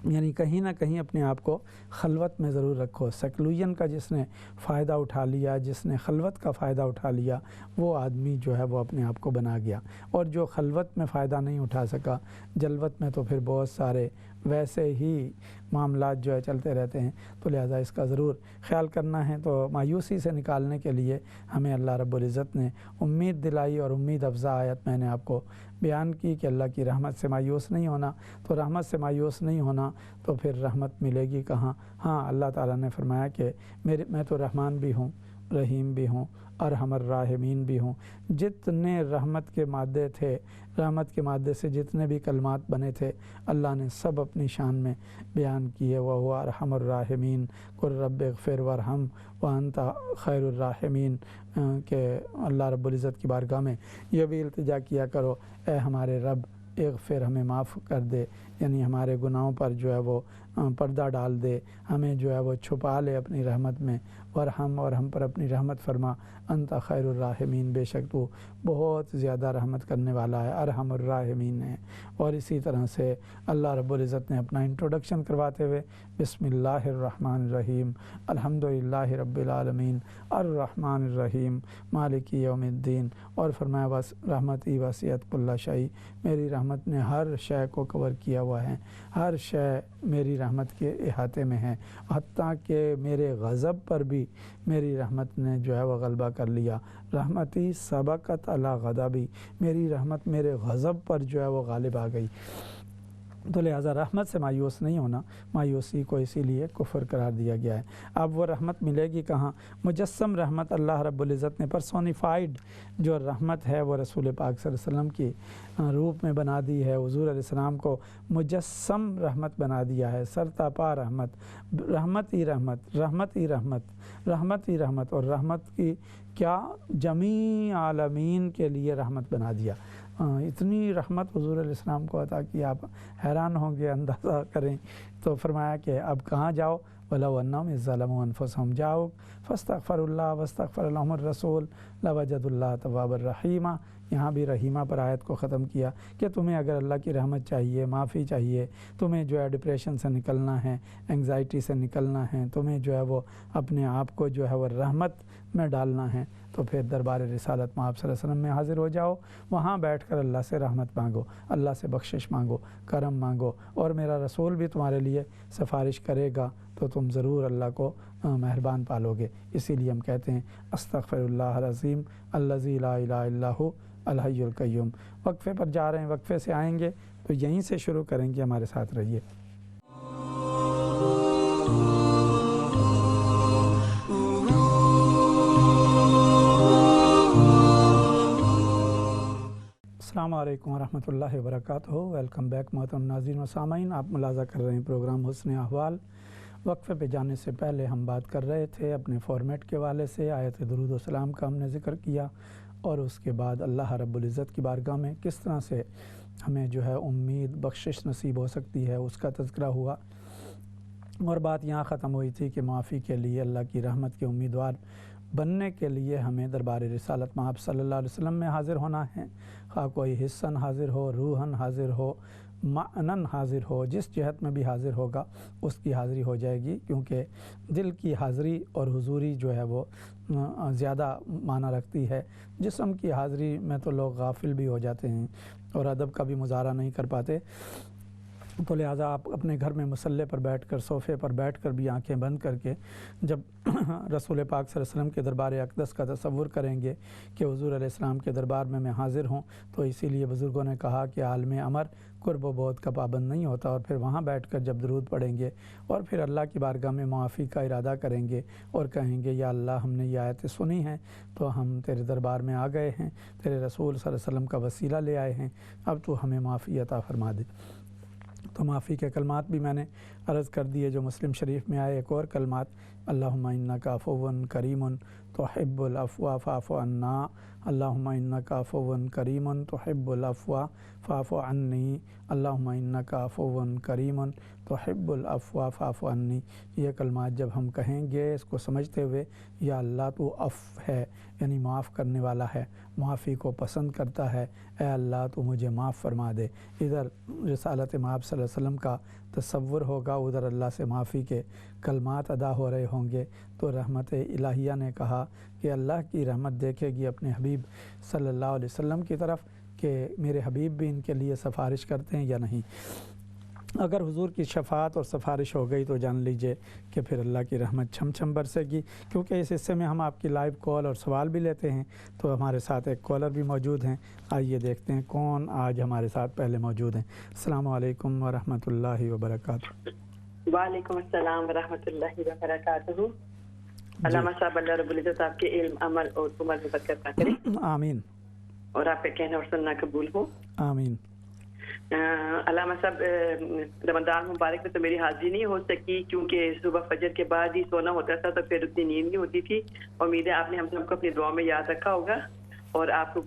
یعنی کہیں نہ کہیں اپنے آپ کو خلوت میں ضرور رکھو۔ سیکلوژن کا جس نے فائدہ اٹھا لیا، جس نے خلوت کا فائدہ اٹھا لیا، وہ آدمی جو ہے وہ اپنے آپ کو بنا گیا، اور جو خلوت میں فائدہ نہیں اٹھا سکا، جلوت میں تو پھر بہت سارے ویسے ہی معاملات جو ہے چلتے رہتے ہیں۔ تو لہٰذا اس کا ضرور خیال کرنا ہے۔ تو مایوسی سے نکالنے کے لیے ہمیں اللہ رب العزت نے امید دلائی، اور امید افزا آیت میں نے آپ کو بیان کی کہ اللہ کی رحمت سے مایوس نہیں ہونا۔ تو رحمت سے مایوس نہیں ہونا تو پھر رحمت ملے گی کہاں؟ ہاں، اللہ تعالیٰ نے فرمایا کہ میں تو رحمان بھی ہوں، رحیم بھی ہوں، ارحم الراحمین بھی ہوں۔ جتنے رحمت کے مادے تھے، رحمت کے مادے سے جتنے بھی کلمات بنے تھے، اللہ نے سب اپنی شان میں بیان کیے۔ وَهُوَ ارحم الراحمین قُل رب اغفر وارحم وانت خیر الراحمین، کہ اللہ رب العزت کی بارگاہ میں یہ بھی التجا کیا کرو، اے ہمارے رب اغفر، ہمیں معاف کر دے، یعنی ہمارے گناہوں پر جو ہے وہ پردہ ڈال دے، ہمیں جو ہے وہ چھپا لے اپنی رحمت میں، ورحم، اور ہم پر اپنی رحمت فرما، انت خیر الراحمین، بے شک تو بہت زیادہ رحمت کرنے والا ہے، ارحم الراحمین ہے۔ اور اسی طرح سے اللہ رب العزت نے اپنا انٹروڈکشن کرواتے ہوئے بسم اللہ الرحمن الرحیم، الحمدللہ رب العالمین، الرحمن الرحیم، مالک یوم الدین، اور فرمایا بس رحمتی وسعت کل شیء، میری رحمت نے ہر شے کو کور کیا ہوا ہے، ہر شے میری رحمت کے احاطے میں ہے، حتیٰ کہ میرے غضب پر بھی میری رحمت نے جو ہے وہ غلبہ کر لیا۔ رحمتی سبقت علی غضبی، میری رحمت میرے غضب پر جو ہے وہ غالب آ گئی۔ تو لہٰذا رحمت سے مایوس نہیں ہونا، مایوسی کو اسی لیے کفر قرار دیا گیا ہے۔ اب وہ رحمت ملے گی کہاں؟ مجسم رحمت اللہ رب العزت نے پرسونیفائڈ جو رحمت ہے وہ رسول پاک صلی اللہ علیہ وسلم کی روپ میں بنا دی ہے۔ حضور علیہ السلام کو مجسم رحمت بنا دیا ہے، سرتاپا رحمت، رحمت ہی رحمت، رحمت ہی رحمت، رحمت ہی رحمت، اور رحمت کی کیا جمیع عالمین کے لیے رحمت بنا دیا۔ اتنی رحمت حضور علیہ السلام کو عطا کی، آپ حیران ہوں گے، اندازہ کریں۔ تو فرمایا کہ اب کہاں جاؤ؟ وَلَوْ أَنَّهُمْ إِذ ظَّلَمُوا أَنفُسَهُمْ جَاءُوكَ فَاسْتَغْفَرُوا اللَّهَ وَاسْتَغْفَرَ لَهُمُ الرَّسُولُ لَوَجَدُوا اللَّهَ تَوَّابًا رَحِيمًا۔ یہاں بھی رحیمہ پر آیت کو ختم کیا کہ تمہیں اگر اللہ کی رحمت چاہیے، معافی چاہیے، تمہیں جو ہے ڈپریشن سے نکلنا ہے، انگزائٹی سے نکلنا ہے، تمہیں جو ہے وہ اپنے آپ کو جو ہے وہ رحمت میں ڈالنا ہے، تو پھر دربار رسالت میں آپ صلی اللہ علیہ وسلم میں حاضر ہو جاؤ، وہاں بیٹھ کر اللہ سے رحمت مانگو، اللہ سے بخشش مانگو، کرم مانگو، اور میرا رسول بھی تمہارے لیے سفارش کرے گا، تو تم ضرور اللہ کو مہربان پالو گے۔ اسی لیے ہم کہتے ہیں استغفر اللہ العظیم الذی لا الہ الا ھو الحی القیوم۔ وقفے پر جا رہے ہیں، وقفے سے آئیں گے تو یہیں سے شروع کریں گے، ہمارے ساتھ رہیے۔ السلام علیکم ورحمۃ اللہ وبرکاتہ، ویلکم بیک محترم ناظرین و سامعین، آپ ملاحظہ کر رہے ہیں پروگرام حسن احوال۔ وقفے پہ جانے سے پہلے ہم بات کر رہے تھے اپنے فارمیٹ کے حوالے سے، آیت درود و سلام کا ہم نے ذکر کیا، اور اس کے بعد اللہ رب العزت کی بارگاہ میں کس طرح سے ہمیں جو ہے امید بخشش نصیب ہو سکتی ہے اس کا تذکرہ ہوا۔ اور بات یہاں ختم ہوئی تھی کہ معافی کے لیے اللہ کی رحمت کے امیدوار بننے کے لیے ہمیں دربار رسالت مآب صلی اللہ علیہ وسلم میں حاضر ہونا ہے، خواہ کوئی حصاً حاضر ہو، روحاً حاضر ہو، معناً حاضر ہو، جس جہت میں بھی حاضر ہوگا اس کی حاضری ہو جائے گی، کیونکہ دل کی حاضری اور حضوری جو ہے وہ زیادہ معنی رکھتی ہے۔ جسم کی حاضری میں تو لوگ غافل بھی ہو جاتے ہیں اور ادب کا بھی مظاہرہ نہیں کر پاتے، تو لہٰذا آپ اپنے گھر میں مصلی پر بیٹھ کر، صوفے پر بیٹھ کر بھی آنکھیں بند کر کے جب رسول پاک صلی اللہ علیہ وسلم کے دربار اقدس کا تصور کریں گے کہ حضور علیہ السلام کے دربار میں حاضر ہوں، تو اسی لیے بزرگوں نے کہا کہ عالم امر قرب و بعد کا پابند نہیں ہوتا، اور پھر وہاں بیٹھ کر جب درود پڑھیں گے اور پھر اللہ کی بارگاہ میں معافی کا ارادہ کریں گے اور کہیں گے یا اللہ ہم نے یہ آیتیں سنی ہیں تو ہم تیرے دربار میں آ گئے ہیں، تیرے رسول صلی اللہ علیہ وسلم کا وسیلہ لے آئے ہیں، اب تو ہمیں معافی عطا فرما دے۔ تو معافی کے کلمات بھی میں نے عرض کر دیے جو مسلم شریف میں آئے۔ ایک اور کلمات، اللہم انک عفو کریم تحب العفو فاعف عنا، اللہم انک عفو کریم تحب العفو فاعف عنی، اللہم انک عفو کریم تحب العفو فاعف عنی۔ یہ کلمات جب ہم کہیں گے اس کو سمجھتے ہوئے، یا اللہ تو عفو ہے یعنی معاف کرنے والا ہے، معافی کو پسند کرتا ہے، اے اللہ تو مجھے معاف فرما دے۔ ادھر رسالت مآب صلی اللہ علیہ وسلم کا تصور ہوگا، ادھر اللہ سے معافی کے کلمات ادا ہو رہے ہوں گے، تو رحمت الہیہ نے کہا کہ اللہ کی رحمت دیکھے گی اپنے حبیب صلی اللہ علیہ وسلم کی طرف کہ میرے حبیب بھی ان کے لیے سفارش کرتے ہیں یا نہیں۔ اگر حضور کی شفاعت اور سفارش ہو گئی تو جان لیجئے کہ پھر اللہ کی رحمت چھم چھم برسے گی، کیونکہ اس حصے میں ہم آپ کی لائیو کال اور سوال بھی لیتے ہیں۔ تو ہمارے ساتھ ایک کالر بھی موجود ہیں، آئیے دیکھتے ہیں کون آج ہمارے ساتھ پہلے موجود ہیں۔ السلام علیکم ورحمۃ اللہ وبرکاتہ۔ وعلیکم السلام ورحمۃ اللہ وبرکاتہ۔ علامہ صاحب اللہ رب العزت آپ کے علم، عمل اور عمر میں برکت عطا کرے، آمین، اور آپ کا کہنا اور سننا قبول ہو، آمین۔ علامہ صاحب رمضان مبارک میں تو میری حاضری نہیں ہو سکی، کیونکہ صبح فجر کے بعد ہی سونا ہوتا تھا تو پھر اتنی نیند نہیں ہوتی تھی۔ امید ہے آپ نے ہم سب کو اپنی دعا میں یاد رکھا ہوگا، اور آپ کو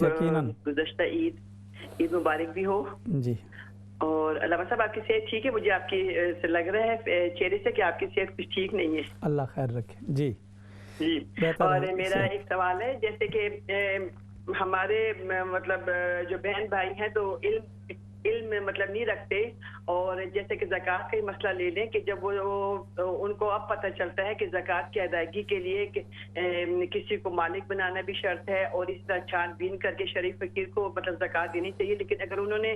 گزشتہ عید مبارک بھی ہو جی۔ اور علامہ صاحب آپ کی صحت ٹھیک ہے؟ مجھے آپ کی سے لگ رہا ہے چہرے سے کہ آپ کی صحت کچھ ٹھیک نہیں ہے۔ اللہ خیر رکھے۔ جی جی، اور میرا ایک سوال ہے، جیسے کہ ہمارے مطلب جو بہن بھائی ہیں تو علم مطلب نہیں رکھتے، اور جیسے کہ زکوٰۃ کا ہی مسئلہ لے لیں کہ جب وہ ان کو اب پتہ چلتا ہے کہ زکوٰۃ کی ادائیگی کے لیے کسی کو مالک بنانا بھی شرط ہے، اور اس طرح چھان بین کر کے شریف فقیر کو مطلب زکوٰۃ دینی چاہیے، لیکن اگر انہوں نے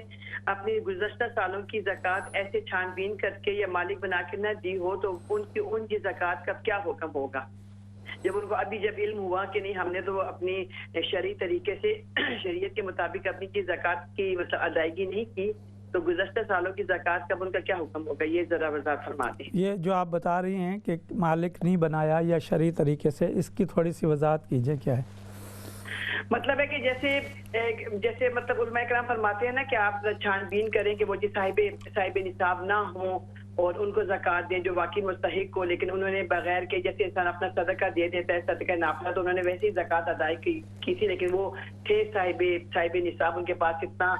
اپنی گزشتہ سالوں کی زکوٰۃ ایسے چھان بین کر کے یا مالک بنا کے نہ دی ہو تو ان کی زکوٰۃ کا کیا حکم ہوگا؟ جب ان کو ابھی جب علم ہوا کہ نہیں ہم نے تو اپنی شرعی طریقے سے شریعت کے مطابق اپنی کی زکوٰۃ کی مطلب ادائیگی نہیں کی، تو گزشتہ سالوں کی زکوٰۃ کا ان کا کیا حکم ہوگا؟ یہ ذرا وضاحت فرما دیں۔ یہ جو آپ بتا رہی ہیں کہ مالک نہیں بنایا یا شرعی طریقے سے، اس کی تھوڑی سی وضاحت کیجئے، کیا ہے؟ مطلب ہے کہ جیسے مطلب علماء کرام فرماتے ہیں نا کہ آپ چھان بین کریں کہ وہ جی صاحب نصاب نہ ہوں اور ان کو زکوٰۃ دیں جو واقعی مستحق کو، لیکن انہوں نے بغیر کے، جیسے انسان اپنا صدقہ دے دیتا ہے صدقہ نافلہ، تو انہوں نے ویسے ہی زکوٰۃ ادائی کی تھی، لیکن وہ تھے صاحب نصاب، ان کے پاس اتنا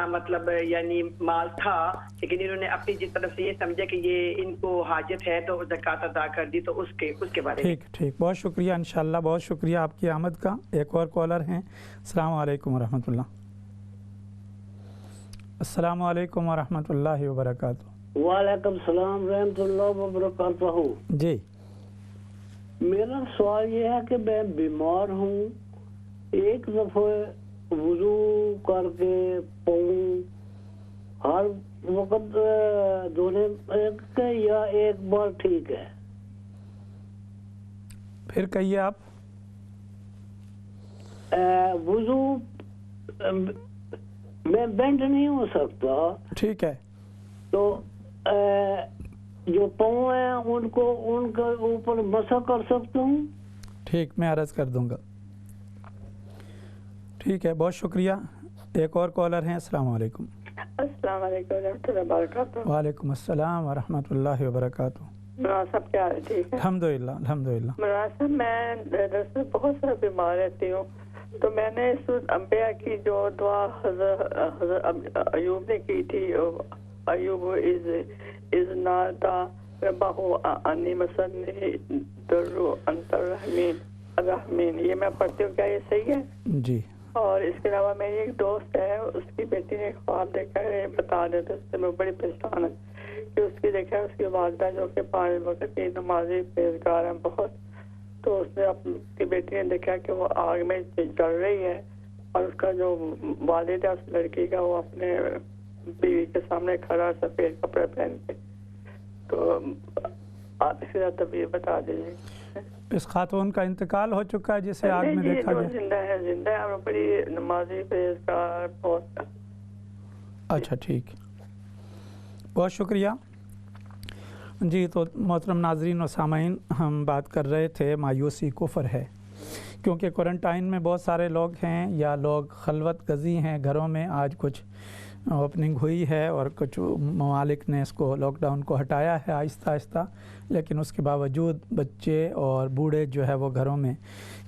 مطلب یعنی مال تھا، لیکن انہوں نے اپنی جس طرف سے یہ سمجھا کہ یہ ان کو حاجت ہے تو زکوٰۃ ادا کر دی، تو اس کے بارے میں۔ ٹھیک، بہت شکریہ، انشاءاللہ بہت شکریہ آپ کی آمد کا۔ ایک اور کالر ہیں۔ السلام علیکم ورحمۃ اللہ۔ السلام علیکم ورحمۃ اللہ وبرکاتہ۔ وعلیکم السلام ورحمۃ اللہ وبرکاتہ۔ جی، میرا سوال یہ ہے کہ میں بیمار ہوں، ایک دفعہ وضو کر کے پاؤں ہر وقت دھونے کے یا ایک بار ٹھیک ہے؟ پھر کہیے آپ۔ وضو میں بینڈ نہیں ہو سکتا، ٹھیک ہے، تو جو پاؤں ہیں ان کے اوپر مسح کر سکتا ہوں؟ ٹھیک، میں عرض کر دوں گا۔ ٹھیک ہے، بہت شکریہ۔ ایک اور کالر ہیں۔ السلام علیکم۔ السلام علیکم ورحمۃ اللہ وبرکاتہ۔ وعلیکم السلام ورحمۃ اللہ وبرکاتہ۔ مولانا صاحب کیا ہے؟ ٹھیک ہے الحمدللہ الحمدللہ۔ مولانا صاحب میں دراصل بہت سارا بیمار رہتی ہوں، تو میں نے سورۃ انبیاء کی جو دعا حضرت ایوب نے کی تھی، ایوب از نادا ربہو انی مسنی درو انت الرحمین. یہ میں پڑھتی ہوں, کیا یہ صحیح ہے؟ جی. اور اس کے علاوہ میری ایک دوست ہے, اس کی بیٹی نے خواب دیکھا ہے, بتا دیتے اس سے میں بڑی پریشان ہوں کہ اس کی دیکھا اس کی والدہ جو کہ 5 وقت کی نمازی پرہیزگار ہیں بہت, تو اس نے اپنی بیٹی نے دیکھا کہ وہ آگ میں جل رہی ہے, اور اس کا جو والد ہے اس لڑکی کا وہ اپنے بیوی کے سامنے کھڑا سفید کپڑے پہن کے. تو آپ اسی طرح تبیر بتا دیجیے. اس خاتون کا انتقال ہو چکا ہے جسے آگ میں دیکھا گیا؟ زندہ ہے اور بڑی نمازی پرہیزگار بہت. اچھا ٹھیک, بہت شکریہ جی. تو محترم ناظرین و سامعین, ہم بات کر رہے تھے مایوسی کفر ہے, کیونکہ کوارنٹائن میں بہت سارے لوگ ہیں یا لوگ خلوت گزی ہیں گھروں میں. آج کچھ اوپننگ ہوئی ہے اور کچھ ممالک نے اس کو لاک ڈاؤن کو ہٹایا ہے آہستہ آہستہ, لیکن اس کے باوجود بچے اور بوڑھے جو ہے وہ گھروں میں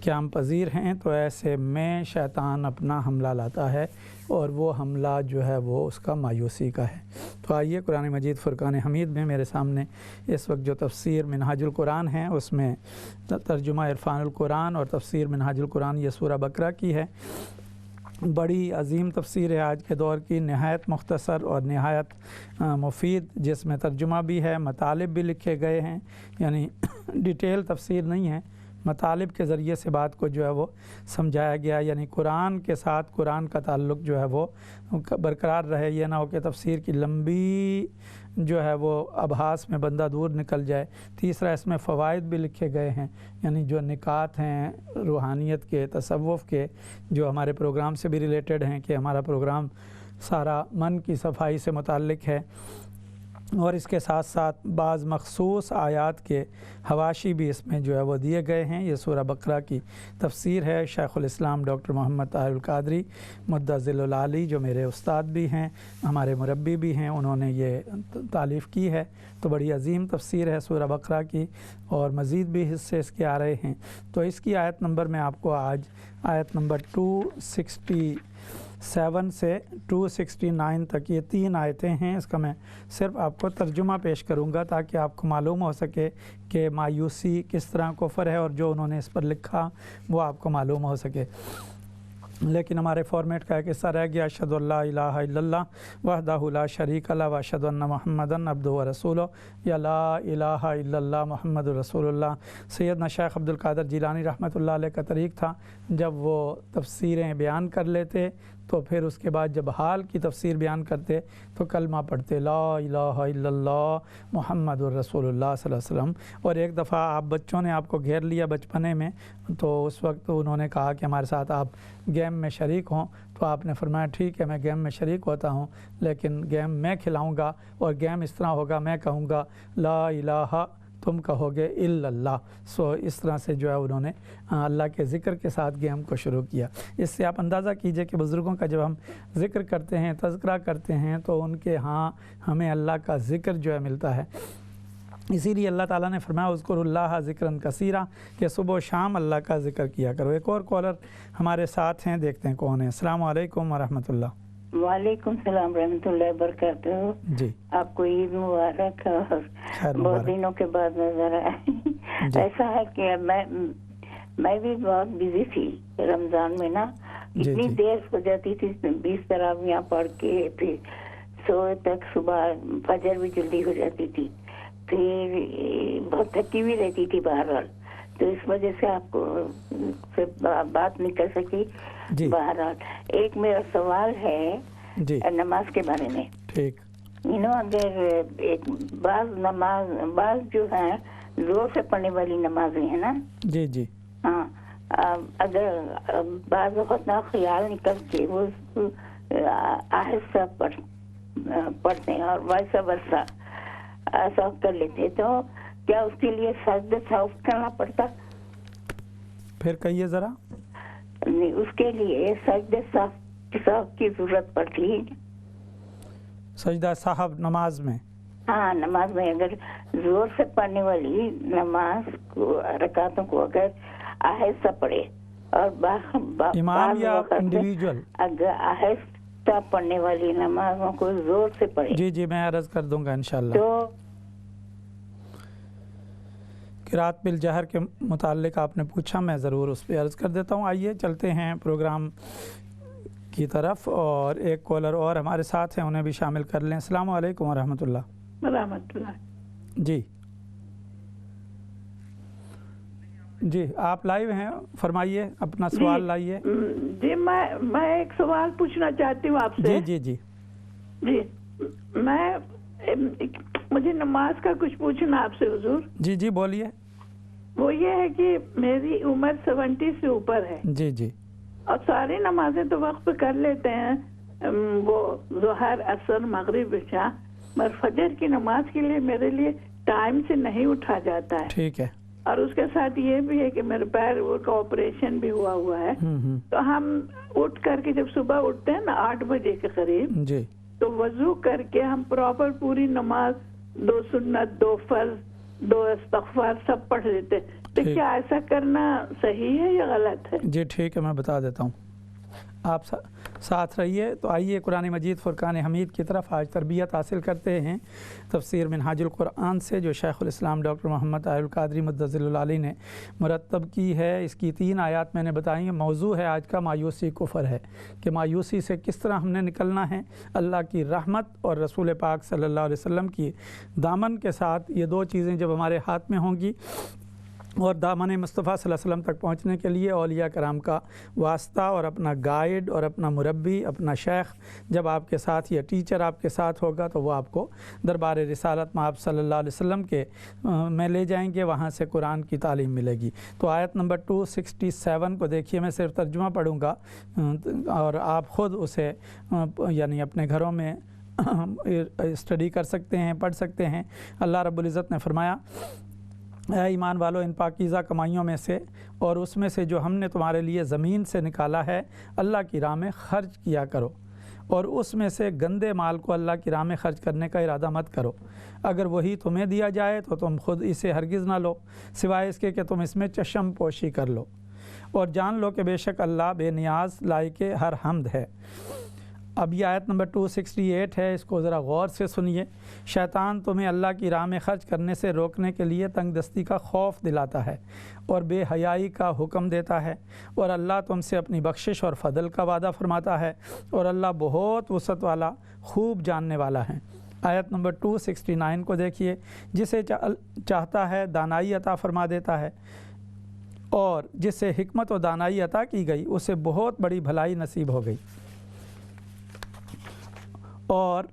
قیام پذیر ہیں. تو ایسے میں شیطان اپنا حملہ لاتا ہے, اور وہ حملہ جو ہے وہ اس کا مایوسی کا ہے. تو آئیے قرآن مجید فرقان حمید میں میرے سامنے اس وقت جو تفسیر منہاج القرآن ہے, اس میں ترجمہ عرفان القرآن اور تفسیر منہاج القرآن یہ سورہ بقرہ کی ہے. بڑی عظیم تفسیر ہے آج کے دور کی, نہایت مختصر اور نہایت مفید, جس میں ترجمہ بھی ہے, مطالب بھی لکھے گئے ہیں. یعنی ڈیٹیل تفسیر نہیں ہے, مطالب کے ذریعے سے بات کو جو ہے وہ سمجھایا گیا. یعنی قرآن کے ساتھ قرآن کا تعلق جو ہے وہ برقرار رہے, یہ نہ ہو کہ تفسیر کی لمبی جو ہے وہ ابحاث میں بندہ دور نکل جائے. تیسرا, اس میں فوائد بھی لکھے گئے ہیں, یعنی جو نکات ہیں روحانیت کے, تصوف کے, جو ہمارے پروگرام سے بھی ریلیٹڈ ہیں, کہ ہمارا پروگرام سارا من کی صفائی سے متعلق ہے. اور اس کے ساتھ ساتھ بعض مخصوص آیات کے حواشی بھی اس میں جو ہے وہ دیے گئے ہیں. یہ سورہ بقرہ کی تفسیر ہے. شیخ الاسلام ڈاکٹر محمد طاہر القادری مدظل العالی, جو میرے استاد بھی ہیں, ہمارے مربی بھی ہیں, انہوں نے یہ تالیف کی ہے. تو بڑی عظیم تفسیر ہے سورہ بقرہ کی, اور مزید بھی حصے اس کے آ رہے ہیں. تو اس کی آیت نمبر میں آپ کو آج آیت نمبر 267 سے 269 تک یہ 3 آیتیں ہیں. اس کا میں صرف آپ کو ترجمہ پیش کروں گا تاکہ آپ کو معلوم ہو سکے کہ مایوسی کس طرح کفر ہے, اور جو انہوں نے اس پر لکھا وہ آپ کو معلوم ہو سکے. لیکن ہمارے فارمیٹ کا ایک حصہ رہ گیا. اشہد ان لا الہ الا اللہ وحدہ لا شریک لہ واشہد ان محمدً عبدہ ورسولہ, یا لا الہ الا اللہ محمد رسول اللہ. سیدنا شیخ عبد القادر جیلانی رحمۃ اللہ علیہ کا طریق تھا, جب وہ تفسیریں بیان کر لیتے تو پھر اس کے بعد جب حال کی تفسیر بیان کرتے تو کلمہ پڑھتے, لا الہ الا اللہ محمد الرسول اللہ صلی اللہ علیہ وسلم. اور ایک دفعہ آپ بچوں نے آپ کو گھیر لیا بچپنے میں, تو اس وقت انہوں نے کہا کہ ہمارے ساتھ آپ گیم میں شریک ہوں. تو آپ نے فرمایا ٹھیک ہے, میں گیم میں شریک ہوتا ہوں, لیکن گیم میں کھلاؤں گا, اور گیم اس طرح ہوگا, میں کہوں گا لا الہ, تم کہو گے الا اللہ. سو اس طرح سے جو ہے انہوں نے اللہ کے ذکر کے ساتھ گیم کو شروع کیا. اس سے آپ اندازہ کیجئے کہ بزرگوں کا جب ہم ذکر کرتے ہیں, تذکرہ کرتے ہیں, تو ان کے ہاں ہمیں اللہ کا ذکر جو ہے ملتا ہے. اسی لیے اللہ تعالیٰ نے فرمایا اذکروا اللہ ذکرا کثیرا, کہ صبح و شام اللہ کا ذکر کیا کرو. ایک اور کالر ہمارے ساتھ ہیں, دیکھتے ہیں کون ہیں. السلام علیکم ورحمۃ اللہ. وعلیکم السلام رحمۃ اللہ وبرکاتہ. جی, آپ کو عید مبارک, اور بہت دنوں کے بعد نظر آئے. ایسا ہے کہ میں بھی بہت بزی تھی رمضان میں نا, اتنی دیر ہو جاتی تھی, 20 تراویحاں پڑھ کے پھر سوئے تک, صبح فجر بھی جلدی ہو جاتی تھی, پھر بہت تھکی بھی رہتی تھی بہرحال, تو اس وجہ سے آپ کو سے بات نہیں کر سکی. بہرحال ایک میرا سوال ہے نماز کے بارے میں. ٹھیک, اگر ایک بعض جو ہیں زور سے پڑھنے والی نمازیں ہیں نا, جی جی, ہاں, اگر بعض وقت نہ خیال نکل کے وہ آہستہ پڑھتے ہیں اور ویسا ورثہ ایسا کر لیتے, تو کیا اس کے لیے سجدہ سہو کرنا پڑتا؟ پھر کہیے ذرا. نہیں, اس کے لیے سجدہ سہو کی ضرورت پڑتی ہے. سجدہ سہو نماز میں؟ ہاں, نماز میں اگر زور سے پڑھنے والی نماز کو رکعتوں کو اگر آہستہ پڑھے, اور امام یا انڈیویجول, اگر آہستہ پڑھنے والی نمازوں کو زور سے پڑھے. جی جی, میں عرض کر دوں گا انشاءاللہ. تو قرات بالجہر کے متعلق آپ نے پوچھا، میں ضرور اس پہ عرض کر دیتا ہوں۔ آئیے چلتے ہیں پروگرام کی طرف، اور ایک کالر اور ہمارے ساتھ ہیں، انہیں بھی شامل کر لیں۔ السلام علیکم ورحمۃ اللہ۔ ورحمۃ اللہ۔ جی آپ لائیو ہیں، فرمائیے اپنا سوال لائیے۔ جی میں ایک سوال پوچھنا چاہتی ہوں آپ سے۔ جی جی جی میں مجھے نماز کا کچھ پوچھنا آپ سے حضور۔ جی جی بولیے۔ وہ یہ ہے کہ میری عمر 70 سے اوپر ہے۔ جی جی۔ اور ساری نمازیں تو وقت پہ کر لیتے ہیں، وہ ظہر، عصر، مغرب، عشاء، مگر فجر کی نماز کے لیے میرے لیے ٹائم سے نہیں اٹھا جاتا ہے۔ ٹھیک ہے۔ اور اس کے ساتھ یہ بھی ہے کہ میرے پیر کا آپریشن بھی ہوا ہے، تو ہم اٹھ کر کے جب صبح اٹھتے ہیں نا 8 بجے کے قریب، جی تو وضو کر کے ہم پراپر پوری نماز 2 سنت، 2 فرض، 2 استغفار سب پڑھ لیتے۔ تو کیا ایسا کرنا صحیح ہے یا غلط ہے؟ جی ٹھیک ہے، میں بتا دیتا ہوں، آپ ساتھ رہیے۔ تو آئیے قرآن مجید فرقان حمید کی طرف آج تربیت حاصل کرتے ہیں تفسیر منہاج القرآن سے، جو شیخ الاسلام ڈاکٹر محمد طاہر القادری مدظل العالی نے مرتب کی ہے۔ اس کی 3 آیات میں نے بتائی ہیں۔ موضوع ہے آج کا مایوسی کفر ہے، کہ مایوسی سے کس طرح ہم نے نکلنا ہے۔ اللہ کی رحمت اور رسول پاک صلی اللہ علیہ وسلم کی دامن کے ساتھ یہ 2 چیزیں جب ہمارے ہاتھ میں ہوں گی، اور دامن مصطفیٰ صلی اللہ علیہ وسلم تک پہنچنے کے لیے اولیاء کرام کا واسطہ اور اپنا گائیڈ اور اپنا مربی، اپنا شیخ جب آپ کے ساتھ یا ٹیچر آپ کے ساتھ ہوگا، تو وہ آپ کو دربار رسالت میں آپ صلی اللہ علیہ وسلم کے میں لے جائیں گے، وہاں سے قرآن کی تعلیم ملے گی۔ تو آیت نمبر 267 کو دیکھیے، میں صرف ترجمہ پڑھوں گا اور آپ خود اسے یعنی اپنے گھروں میں اسٹڈی کر سکتے ہیں، پڑھ سکتے ہیں۔ اللہ رب العزت نے فرمایا، اے ایمان والو، ان پاکیزہ کمائیوں میں سے اور اس میں سے جو ہم نے تمہارے لیے زمین سے نکالا ہے، اللہ کی راہ میں خرچ کیا کرو، اور اس میں سے گندے مال کو اللہ کی راہ میں خرچ کرنے کا ارادہ مت کرو۔ اگر وہی تمہیں دیا جائے تو تم خود اسے ہرگز نہ لو، سوائے اس کے کہ تم اس میں چشم پوشی کر لو، اور جان لو کہ بے شک اللہ بے نیاز، لائق ہر حمد ہے۔ اب یہ آیت نمبر 268 ہے، اس کو ذرا غور سے سنیے۔ شیطان تمہیں اللہ کی راہ میں خرچ کرنے سے روکنے کے لیے تنگ دستی کا خوف دلاتا ہے اور بے حیائی کا حکم دیتا ہے، اور اللہ تم سے اپنی بخشش اور فضل کا وعدہ فرماتا ہے، اور اللہ بہت وسعت والا، خوب جاننے والا ہے۔ آیت نمبر 269 کو دیکھیے، جسے چاہتا ہے دانائی عطا فرما دیتا ہے، اور جس سے حکمت و دانائی عطا کی گئی اسے بہت بڑی بھلائی نصیب ہو گئی، اور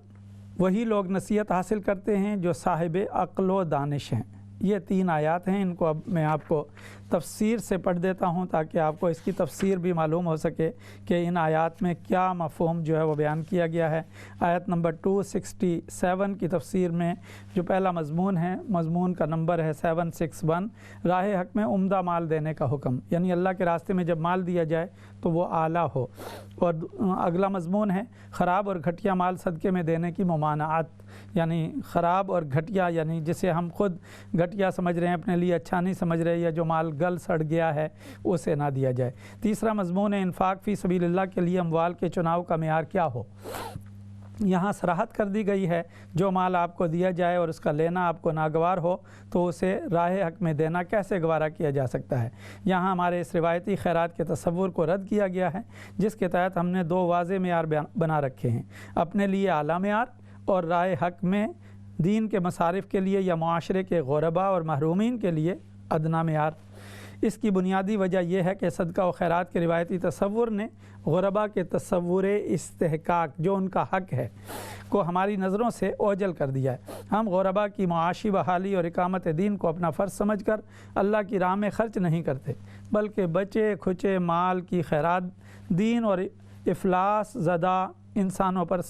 وہی لوگ نصیحت حاصل کرتے ہیں جو صاحب عقل و دانش ہیں۔ یہ 3 آیات ہیں، ان کو اب میں آپ کو تفسیر سے پڑھ دیتا ہوں تاکہ آپ کو اس کی تفسیر بھی معلوم ہو سکے کہ ان آیات میں کیا مفہوم جو ہے وہ بیان کیا گیا ہے۔ آیت نمبر 267 کی تفسیر میں جو پہلا مضمون ہے، مضمون کا نمبر ہے 761، راہ حق میں عمدہ مال دینے کا حکم، یعنی اللہ کے راستے میں جب مال دیا جائے تو وہ اعلیٰ ہو۔ اور اگلا مضمون ہے خراب اور گھٹیا مال صدقے میں دینے کی ممانعت، یعنی خراب اور گھٹیا، یعنی جسے ہم خود گھٹیا سمجھ رہے ہیں، اپنے لیے اچھا نہیں سمجھ رہے، یا جو مال گل سڑ گیا ہے اسے نہ دیا جائے۔ تیسرا مضمون ہے انفاق فی سبیل اللہ کے لیے اموال کے چناؤ کا معیار کیا ہو۔ یہاں صراحت کر دی گئی ہے، جو مال آپ کو دیا جائے اور اس کا لینا آپ کو ناگوار ہو تو اسے راہ حق میں دینا کیسے گوارا کیا جا سکتا ہے۔ یہاں ہمارے اس روایتی خیرات کے تصور کو رد کیا گیا ہے، جس کے تحت ہم نے 2 واضح معیار بنا رکھے ہیں، اپنے لیے اعلیٰ معیار اور راہ حق میں دین کے مصارف کے لیے یا معاشرے کے غربا اور محرومین کے لیے ادنیٰ معیار۔ اس کی بنیادی وجہ یہ ہے کہ صدقہ و خیرات کے روایتی تصور نے غربا کے تصور استحقاق، جو ان کا حق ہے، کو ہماری نظروں سے اوجھل کر دیا ہے۔ ہم غربا کی معاشی بحالی اور اقامت دین کو اپنا فرض سمجھ کر اللہ کی راہ میں خرچ نہیں کرتے، بلکہ بچے کھچے مال کی خیرات دین اور افلاس زدہ انسانوں پر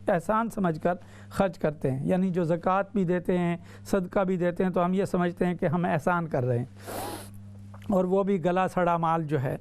احسان سمجھ کر خرچ کرتے ہیں۔ یعنی جو زکوٰۃ بھی دیتے ہیں، صدقہ بھی دیتے ہیں، تو ہم یہ سمجھتے ہیں کہ ہم احسان کر رہے ہیں، اور وہ بھی گلا سڑا مال جو ہے۔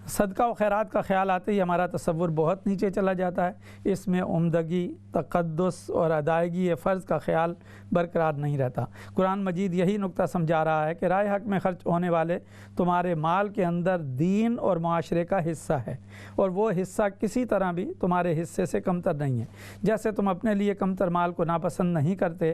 صدقہ و خیرات کا خیال آتے ہی ہمارا تصور بہت نیچے چلا جاتا ہے، اس میں عمدگی، تقدس اور ادائیگی فرض کا خیال برقرار نہیں رہتا۔ قرآن مجید یہی نقطہ سمجھا رہا ہے کہ راہ حق میں خرچ ہونے والے تمہارے مال کے اندر دین اور معاشرے کا حصہ ہے، اور وہ حصہ کسی طرح بھی تمہارے حصے سے کمتر نہیں ہے۔ جیسے تم اپنے لیے کمتر مال کو ناپسند نہیں کرتے،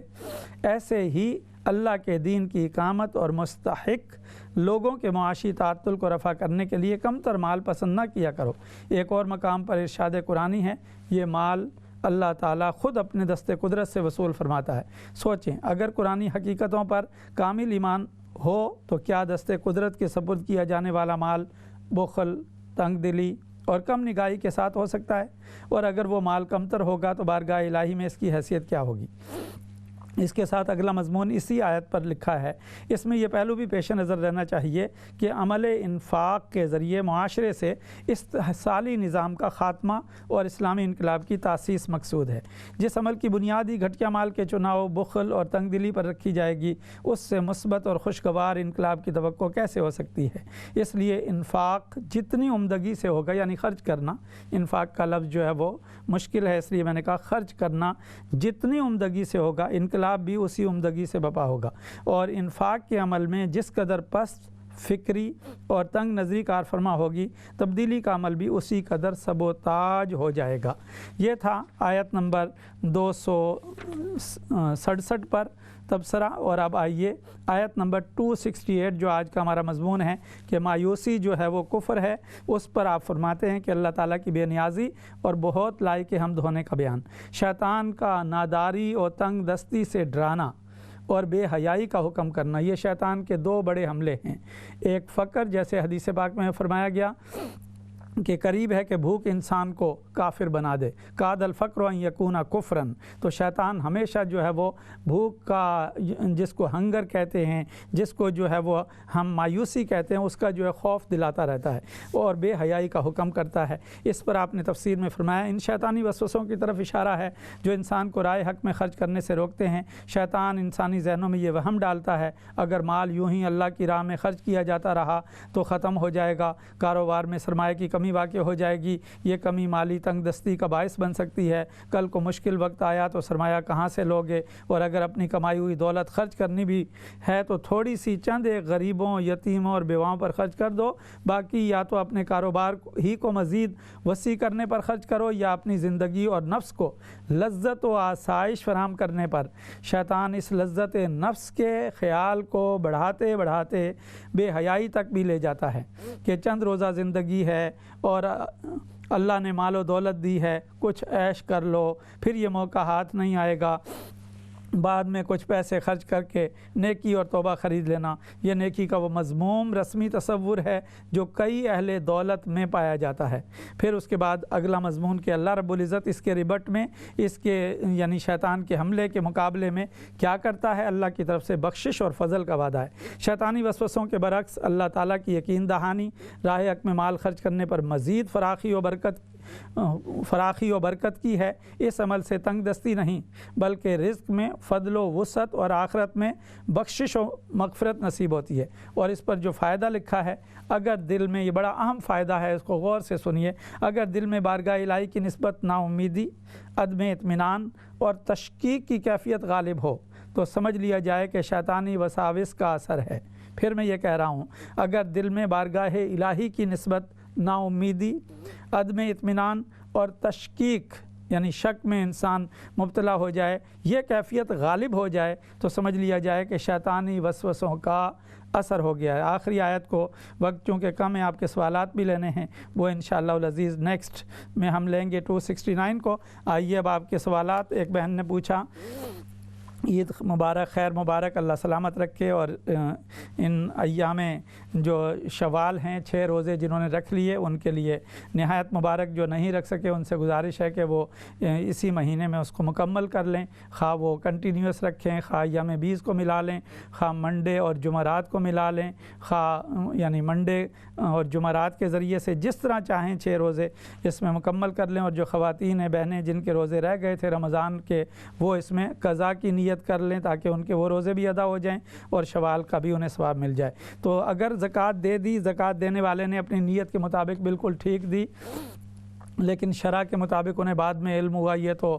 ایسے ہی اللہ کے دین کی اقامت اور مستحق لوگوں کے معاشی تعطل کو رفع کرنے کے لیے کم تر مال پسند نہ کیا کرو۔ ایک اور مقام پر ارشاد قرآنی ہے، یہ مال اللہ تعالیٰ خود اپنے دست قدرت سے وصول فرماتا ہے۔ سوچیں، اگر قرآنی حقیقتوں پر کامل ایمان ہو تو کیا دست قدرت کے سپرد کیا جانے والا مال بخل، تنگ دلی اور کم نگاہی کے ساتھ ہو سکتا ہے؟ اور اگر وہ مال کمتر ہوگا تو بارگاہ الہی میں اس کی حیثیت کیا ہوگی؟ اس کے ساتھ اگلا مضمون اسی آیت پر لکھا ہے۔ اس میں یہ پہلو بھی پیش نظر رہنا چاہیے کہ عمل انفاق کے ذریعے معاشرے سے استحصالی نظام کا خاتمہ اور اسلامی انقلاب کی تاسیس مقصود ہے۔ جس عمل کی بنیادی گھٹیا مال کے چناؤ، بخل اور تنگ دلی پر رکھی جائے گی، اس سے مثبت اور خوشگوار انقلاب کی توقع کیسے ہو سکتی ہے؟ اس لیے انفاق جتنی عمدگی سے ہوگا، یعنی خرچ کرنا، انفاق کا لفظ جو ہے وہ مشکل ہے، اس لیے میں نے کہا خرچ کرنا جتنی عمدگی سے ہوگا، انقلاب بھی اسی عمدگی سے بپا ہوگا۔ اور انفاق کے عمل میں جس قدر پست فکری اور تنگ نظری کار فرما ہوگی، تبدیلی کا عمل بھی اسی قدر سبوتاج ہو جائے گا۔ یہ تھا آیت نمبر 267 پر تبصرہ۔ اور اب آئیے آیت نمبر 268 جو آج کا ہمارا مضمون ہے کہ مایوسی جو ہے وہ کفر ہے، اس پر آپ فرماتے ہیں کہ اللہ تعالیٰ کی بے نیازی اور بہت لائق حمد ہونے کا بیان۔ شیطان کا ناداری اور تنگ دستی سے ڈرانا اور بے حیائی کا حکم کرنا، یہ شیطان کے دو بڑے حملے ہیں۔ ایک فقر، جیسے حدیث پاک میں فرمایا گیا کہ قریب ہے کہ بھوک انسان کو کافر بنا دے، کاد الفقر ان یکون کفرن۔ تو شیطان ہمیشہ جو ہے وہ بھوک کا، جس کو ہنگر کہتے ہیں، جس کو جو ہے وہ ہم مایوسی کہتے ہیں، اس کا جو ہے خوف دلاتا رہتا ہے اور بے حیائی کا حکم کرتا ہے۔ اس پر آپ نے تفسیر میں فرمایا ان شیطانی وسوسوں کی طرف اشارہ ہے جو انسان کو رائے حق میں خرچ کرنے سے روکتے ہیں۔ شیطان انسانی ذہنوں میں یہ وہم ڈالتا ہے اگر مال یوں ہی اللہ کی راہ میں خرچ کیا جاتا رہا تو ختم ہو جائے گا، کاروبار میں سرمایہ کی کمی واقع ہو جائے گی، یہ کمی مالی تنگ دستی کا باعث بن سکتی ہے، کل کو مشکل وقت آیا تو سرمایہ کہاں سے لوگے؟ اور اگر اپنی کمائی ہوئی دولت خرچ کرنی بھی ہے تو تھوڑی سی چند ایک غریبوں، یتیموں اور بیواؤں پر خرچ کر دو، باقی یا تو اپنے کاروبار ہی کو مزید وسیع کرنے پر خرچ کرو یا اپنی زندگی اور نفس کو لذت و آسائش فراہم کرنے پر۔ شیطان اس لذت نفس کے خیال کو بڑھاتے بڑھاتے بے حیائی تک بھی لے جاتا ہے کہ چند روزہ زندگی ہے اور اللہ نے مال و دولت دی ہے، کچھ عیش کر لو، پھر یہ موقع ہاتھ نہیں آئے گا، بعد میں کچھ پیسے خرچ کر کے نیکی اور توبہ خرید لینا۔ یہ نیکی کا وہ مذموم رسمی تصور ہے جو کئی اہل دولت میں پایا جاتا ہے۔ پھر اس کے بعد اگلا مضمون کہ اللہ رب العزت اس کے ربٹ میں، اس کے یعنی شیطان کے حملے کے مقابلے میں کیا کرتا ہے؟ اللہ کی طرف سے بخشش اور فضل کا وعدہ ہے۔ شیطانی وسوسوں کے برعکس اللہ تعالیٰ کی یقین دہانی، راہ حق میں مال خرچ کرنے پر مزید فراخی و برکت کی ہے۔ اس عمل سے تنگ دستی نہیں بلکہ رزق میں فضل و وسعت اور آخرت میں بخشش و مغفرت نصیب ہوتی ہے۔ اور اس پر جو فائدہ لکھا ہے، اگر دل میں، یہ بڑا اہم فائدہ ہے، اس کو غور سے سنیے، اگر دل میں بارگاہ الہی کی نسبت نا امیدی، عدم اطمینان اور تشکیک کی کیفیت غالب ہو تو سمجھ لیا جائے کہ شیطانی وساوس کا اثر ہے۔ پھر میں یہ کہہ رہا ہوں، اگر دل میں بارگاہ الہی کی نسبت نا امیدی، عدم اطمینان اور تشکیک یعنی شک میں انسان مبتلا ہو جائے، یہ کیفیت غالب ہو جائے تو سمجھ لیا جائے کہ شیطانی وسوسوں کا اثر ہو گیا ہے۔ آخری آیت کو، وقت چونکہ کم ہے، آپ کے سوالات بھی لینے ہیں، وہ انشاءاللہ العزیز نیکسٹ میں ہم لیں گے 269 کو۔ آئیے اب آپ کے سوالات۔ ایک بہن نے پوچھا، عید مبارک، خیر مبارک، اللہ سلامت رکھے، اور ان ایام جو شوال ہیں 6 روزے جنہوں نے رکھ لیے ان کے لیے نہایت مبارک، جو نہیں رکھ سکے ان سے گزارش ہے کہ وہ اسی مہینے میں اس کو مکمل کر لیں، خواہ وہ کنٹینیوس رکھیں، خواہ ایام 20 کو ملا لیں، خواہ منڈے اور جمعرات کو ملا لیں، خواہ یعنی منڈے اور جمعرات کے ذریعے سے جس طرح چاہیں 6 روزے اس میں مکمل کر لیں۔ اور جو خواتین ہیں، بہنیں جن کے روزے رہ گئے تھے رمضان کے، وہ اس میں قضا کی نیت کر لیں تاکہ ان کے وہ روزے بھی ادا ہو جائیں اور شوال کا بھی انہیں ثواب مل جائے۔ تو اگر زکوٰۃ دے دی، زکوٰۃ دینے والے نے اپنی نیت کے مطابق بالکل ٹھیک دی، لیکن شرع کے مطابق انہیں بعد میں علم ہوا یہ تو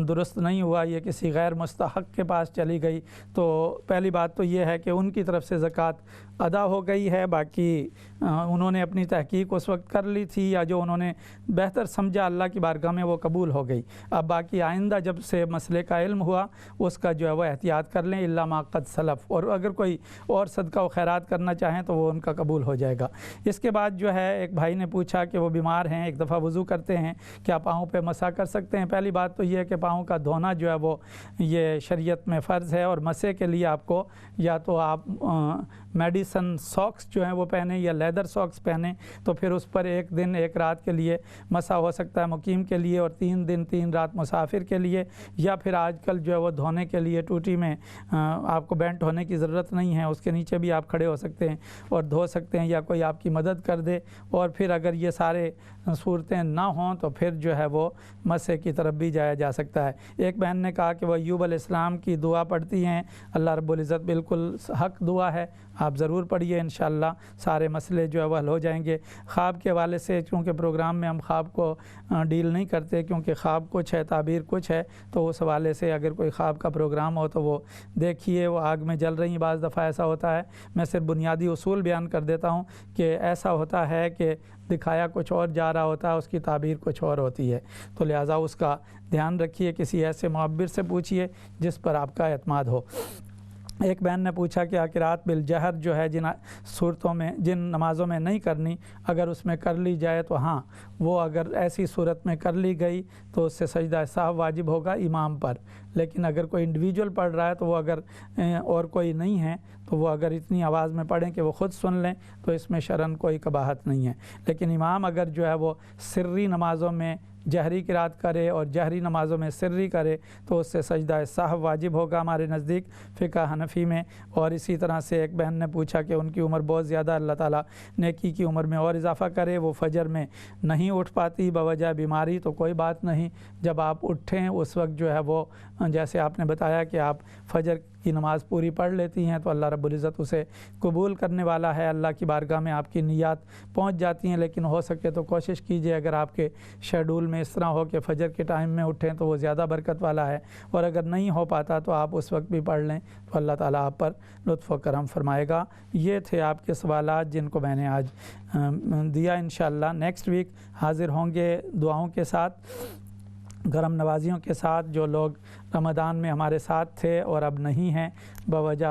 درست نہیں ہوا، یہ کسی غیر مستحق کے پاس چلی گئی، تو پہلی بات تو یہ ہے کہ ان کی طرف سے زکوٰۃ ادا ہو گئی ہے، باقی انہوں نے اپنی تحقیق اس وقت کر لی تھی یا جو انہوں نے بہتر سمجھا اللہ کی بارگاہ میں وہ قبول ہو گئی۔ اب باقی آئندہ جب سے مسئلے کا علم ہوا اس کا جو ہے وہ احتیاط کر لیں، الا ما قد سلف، اور اگر کوئی اور صدقہ و خیرات کرنا چاہیں تو وہ ان کا قبول ہو جائے گا۔ اس کے بعد جو ہے ایک بھائی نے پوچھا کہ وہ بیمار ہیں، ایک دفعہ وضو کرتے ہیں، کیا پاؤں پہ مسح کر سکتے ہیں؟ پہلی بات تو یہ ہے کہ پاؤں کا دھونا جو ہے وہ یہ شریعت میں فرض ہے، اور مسح کے لیے آپ کو یا تو آپ میڈیسن ساکس جو ہیں وہ پہنیں یا لیدر ساکس پہنیں، تو پھر اس پر ایک دن ایک رات کے لیے مسح ہو سکتا ہے مقیم کے لیے، اور 3 دن 3 رات مسافر کے لیے، یا پھر آج کل جو ہے وہ دھونے کے لیے ٹوٹی میں آپ کو بینٹ ہونے کی ضرورت نہیں ہے، اس کے نیچے بھی آپ کھڑے ہو سکتے ہیں اور دھو سکتے ہیں، یا کوئی آپ کی مدد کر دے، اور پھر اگر یہ سارے صورتیں نہ ہوں تو پھر جو ہے وہ مسح کی طرف بھی جایا جا سکتا ہے۔ ایک بہن نے کہا کہ وہ ایوب علیہ السلام کی دعا پڑھتی ہیں، اللہ رب العزت بالکل حق دعا ہے، آپ ضرور پڑھیے، انشاءاللہ سارے مسئلے جو ہے وہ حل ہو جائیں گے۔ خواب کے حوالے سے چونکہ پروگرام میں ہم خواب کو ڈیل نہیں کرتے کیونکہ خواب کچھ ہے تعبیر کچھ ہے، تو اس حوالے سے اگر کوئی خواب کا پروگرام ہو تو وہ دیکھیے۔ وہ آگ میں جل رہی ہیں، بعض دفعہ ایسا ہوتا ہے، میں صرف بنیادی اصول بیان کر دیتا ہوں کہ ایسا ہوتا ہے کہ دکھایا کچھ اور جا رہا ہوتا ہے، اس کی تعبیر کچھ اور ہوتی ہے، تو لہٰذا اس کا دھیان رکھیے، کسی ایسے معبر سے پوچھیے جس پر آپ کا اعتماد ہو۔ ایک بہن نے پوچھا کہ قرات بالجہر جو ہے جن صورتوں میں جن نمازوں میں نہیں کرنی، اگر اس میں کر لی جائے تو ہاں، وہ اگر ایسی صورت میں کر لی گئی تو اس سے سجدہ سہو واجب ہوگا امام پر، لیکن اگر کوئی انڈیویجول پڑھ رہا ہے تو وہ اگر اور کوئی نہیں ہے تو وہ اگر اتنی آواز میں پڑھیں کہ وہ خود سن لیں تو اس میں شرعاً کوئی قباحت نہیں ہے، لیکن امام اگر جو ہے وہ سری نمازوں میں جہری قرات کرے اور جہری نمازوں میں سری کرے تو اس سے سجدہ سہو واجب ہوگا ہمارے نزدیک فقہ حنفی میں۔ اور اسی طرح سے ایک بہن نے پوچھا کہ ان کی عمر بہت زیادہ، اللہ تعالیٰ نیکی کی عمر میں اور اضافہ کرے، وہ فجر میں نہیں اٹھ پاتی بوجہ بیماری، تو کوئی بات نہیں، جب آپ اٹھیں اس وقت جو ہے وہ جیسے آپ نے بتایا کہ آپ فجر کی نماز پوری پڑھ لیتی ہیں تو اللہ رب العزت اسے قبول کرنے والا ہے، اللہ کی بارگاہ میں آپ کی نیات پہنچ جاتی ہیں۔ لیکن ہو سکے تو کوشش کیجئے اگر آپ کے شیڈول میں اس طرح ہو کہ فجر کے ٹائم میں اٹھیں تو وہ زیادہ برکت والا ہے، اور اگر نہیں ہو پاتا تو آپ اس وقت بھی پڑھ لیں تو اللہ تعالیٰ آپ پر لطف و کرم فرمائے گا۔ یہ تھے آپ کے سوالات جن کو میں نے آج دیا۔ انشاءاللہ نیکسٹ ویک حاضر ہوں گے دعاؤں کے ساتھ، کرم نوازیوں کے ساتھ۔ جو لوگ رمضان میں ہمارے ساتھ تھے اور اب نہیں ہیں بوجہ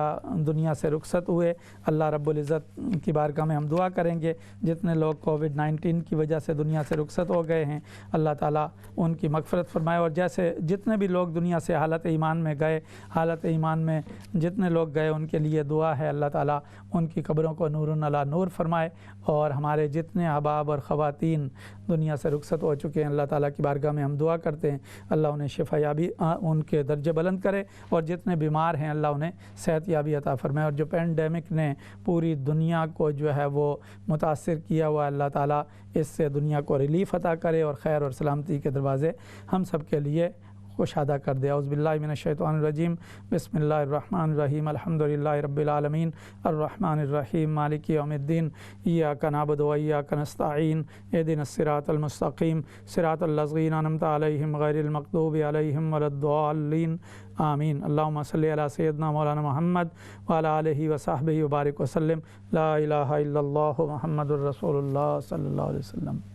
دنیا سے رخصت ہوئے، اللہ رب العزت کی بارگاہ میں ہم دعا کریں گے جتنے لوگ کووڈ-19 کی وجہ سے دنیا سے رخصت ہو گئے ہیں اللہ تعالیٰ ان کی مغفرت فرمائے، اور جیسے جتنے بھی لوگ دنیا سے حالت ایمان میں گئے، حالت ایمان میں جتنے لوگ گئے ان کے لیے دعا ہے اللہ تعالیٰ ان کی قبروں کو نور علی نور فرمائے، اور ہمارے جتنے احباب اور خواتین دنیا سے رخصت ہو چکے ہیں اللہ تعالیٰ کی بارگاہ میں ہم دعا کرتے ہیں اللہ انہیں شفا یابی ان کے درجے بلند کرے، اور جتنے بیمار ہیں اللہ انہیں صحت یابی عطا فرمائے، اور جو پینڈیمک نے پوری دنیا کو جو ہے وہ متاثر کیا ہوا اللہ تعالیٰ اس سے دنیا کو ریلیف عطا کرے، اور خیر اور سلامتی کے دروازے ہم سب کے لیے کشادہ کر دے۔ اعوذ باللہ من الشیطان الرجیم، بسم اللہ الرحمن الرحیم، الحمدللہ رب العالمین، الرحمن الرحیم، مالک یوم الدین، ایاک نعبد و ایاک نستعین، اہدنا الصراط المستقیم، صراط الذین انعمت علیہم غیر المغضوب علیہم ولا الضالین، آمین۔ اللہم صلی علی سیدنا مولانا محمد وعلی آلہ وصحبہ وبارک وسلم، لا الہ الا اللہ محمد الرسول اللہ صلی اللہ علیہ وسلم۔